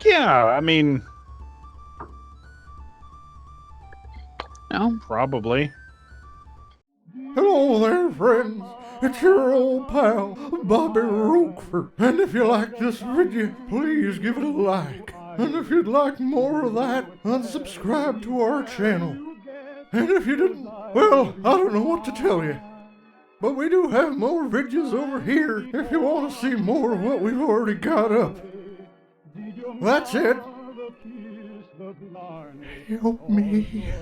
Yeah, I mean, no, probably. Hello there, friends. It's your old pal, Bobby Roquefort. And if you like this video, please give it a like. And if you'd like more of that, unsubscribe to our channel. And if you didn't, well, I don't know what to tell you. But we do have more videos over here if you want to see more of what we've already got up. That's it. Help me.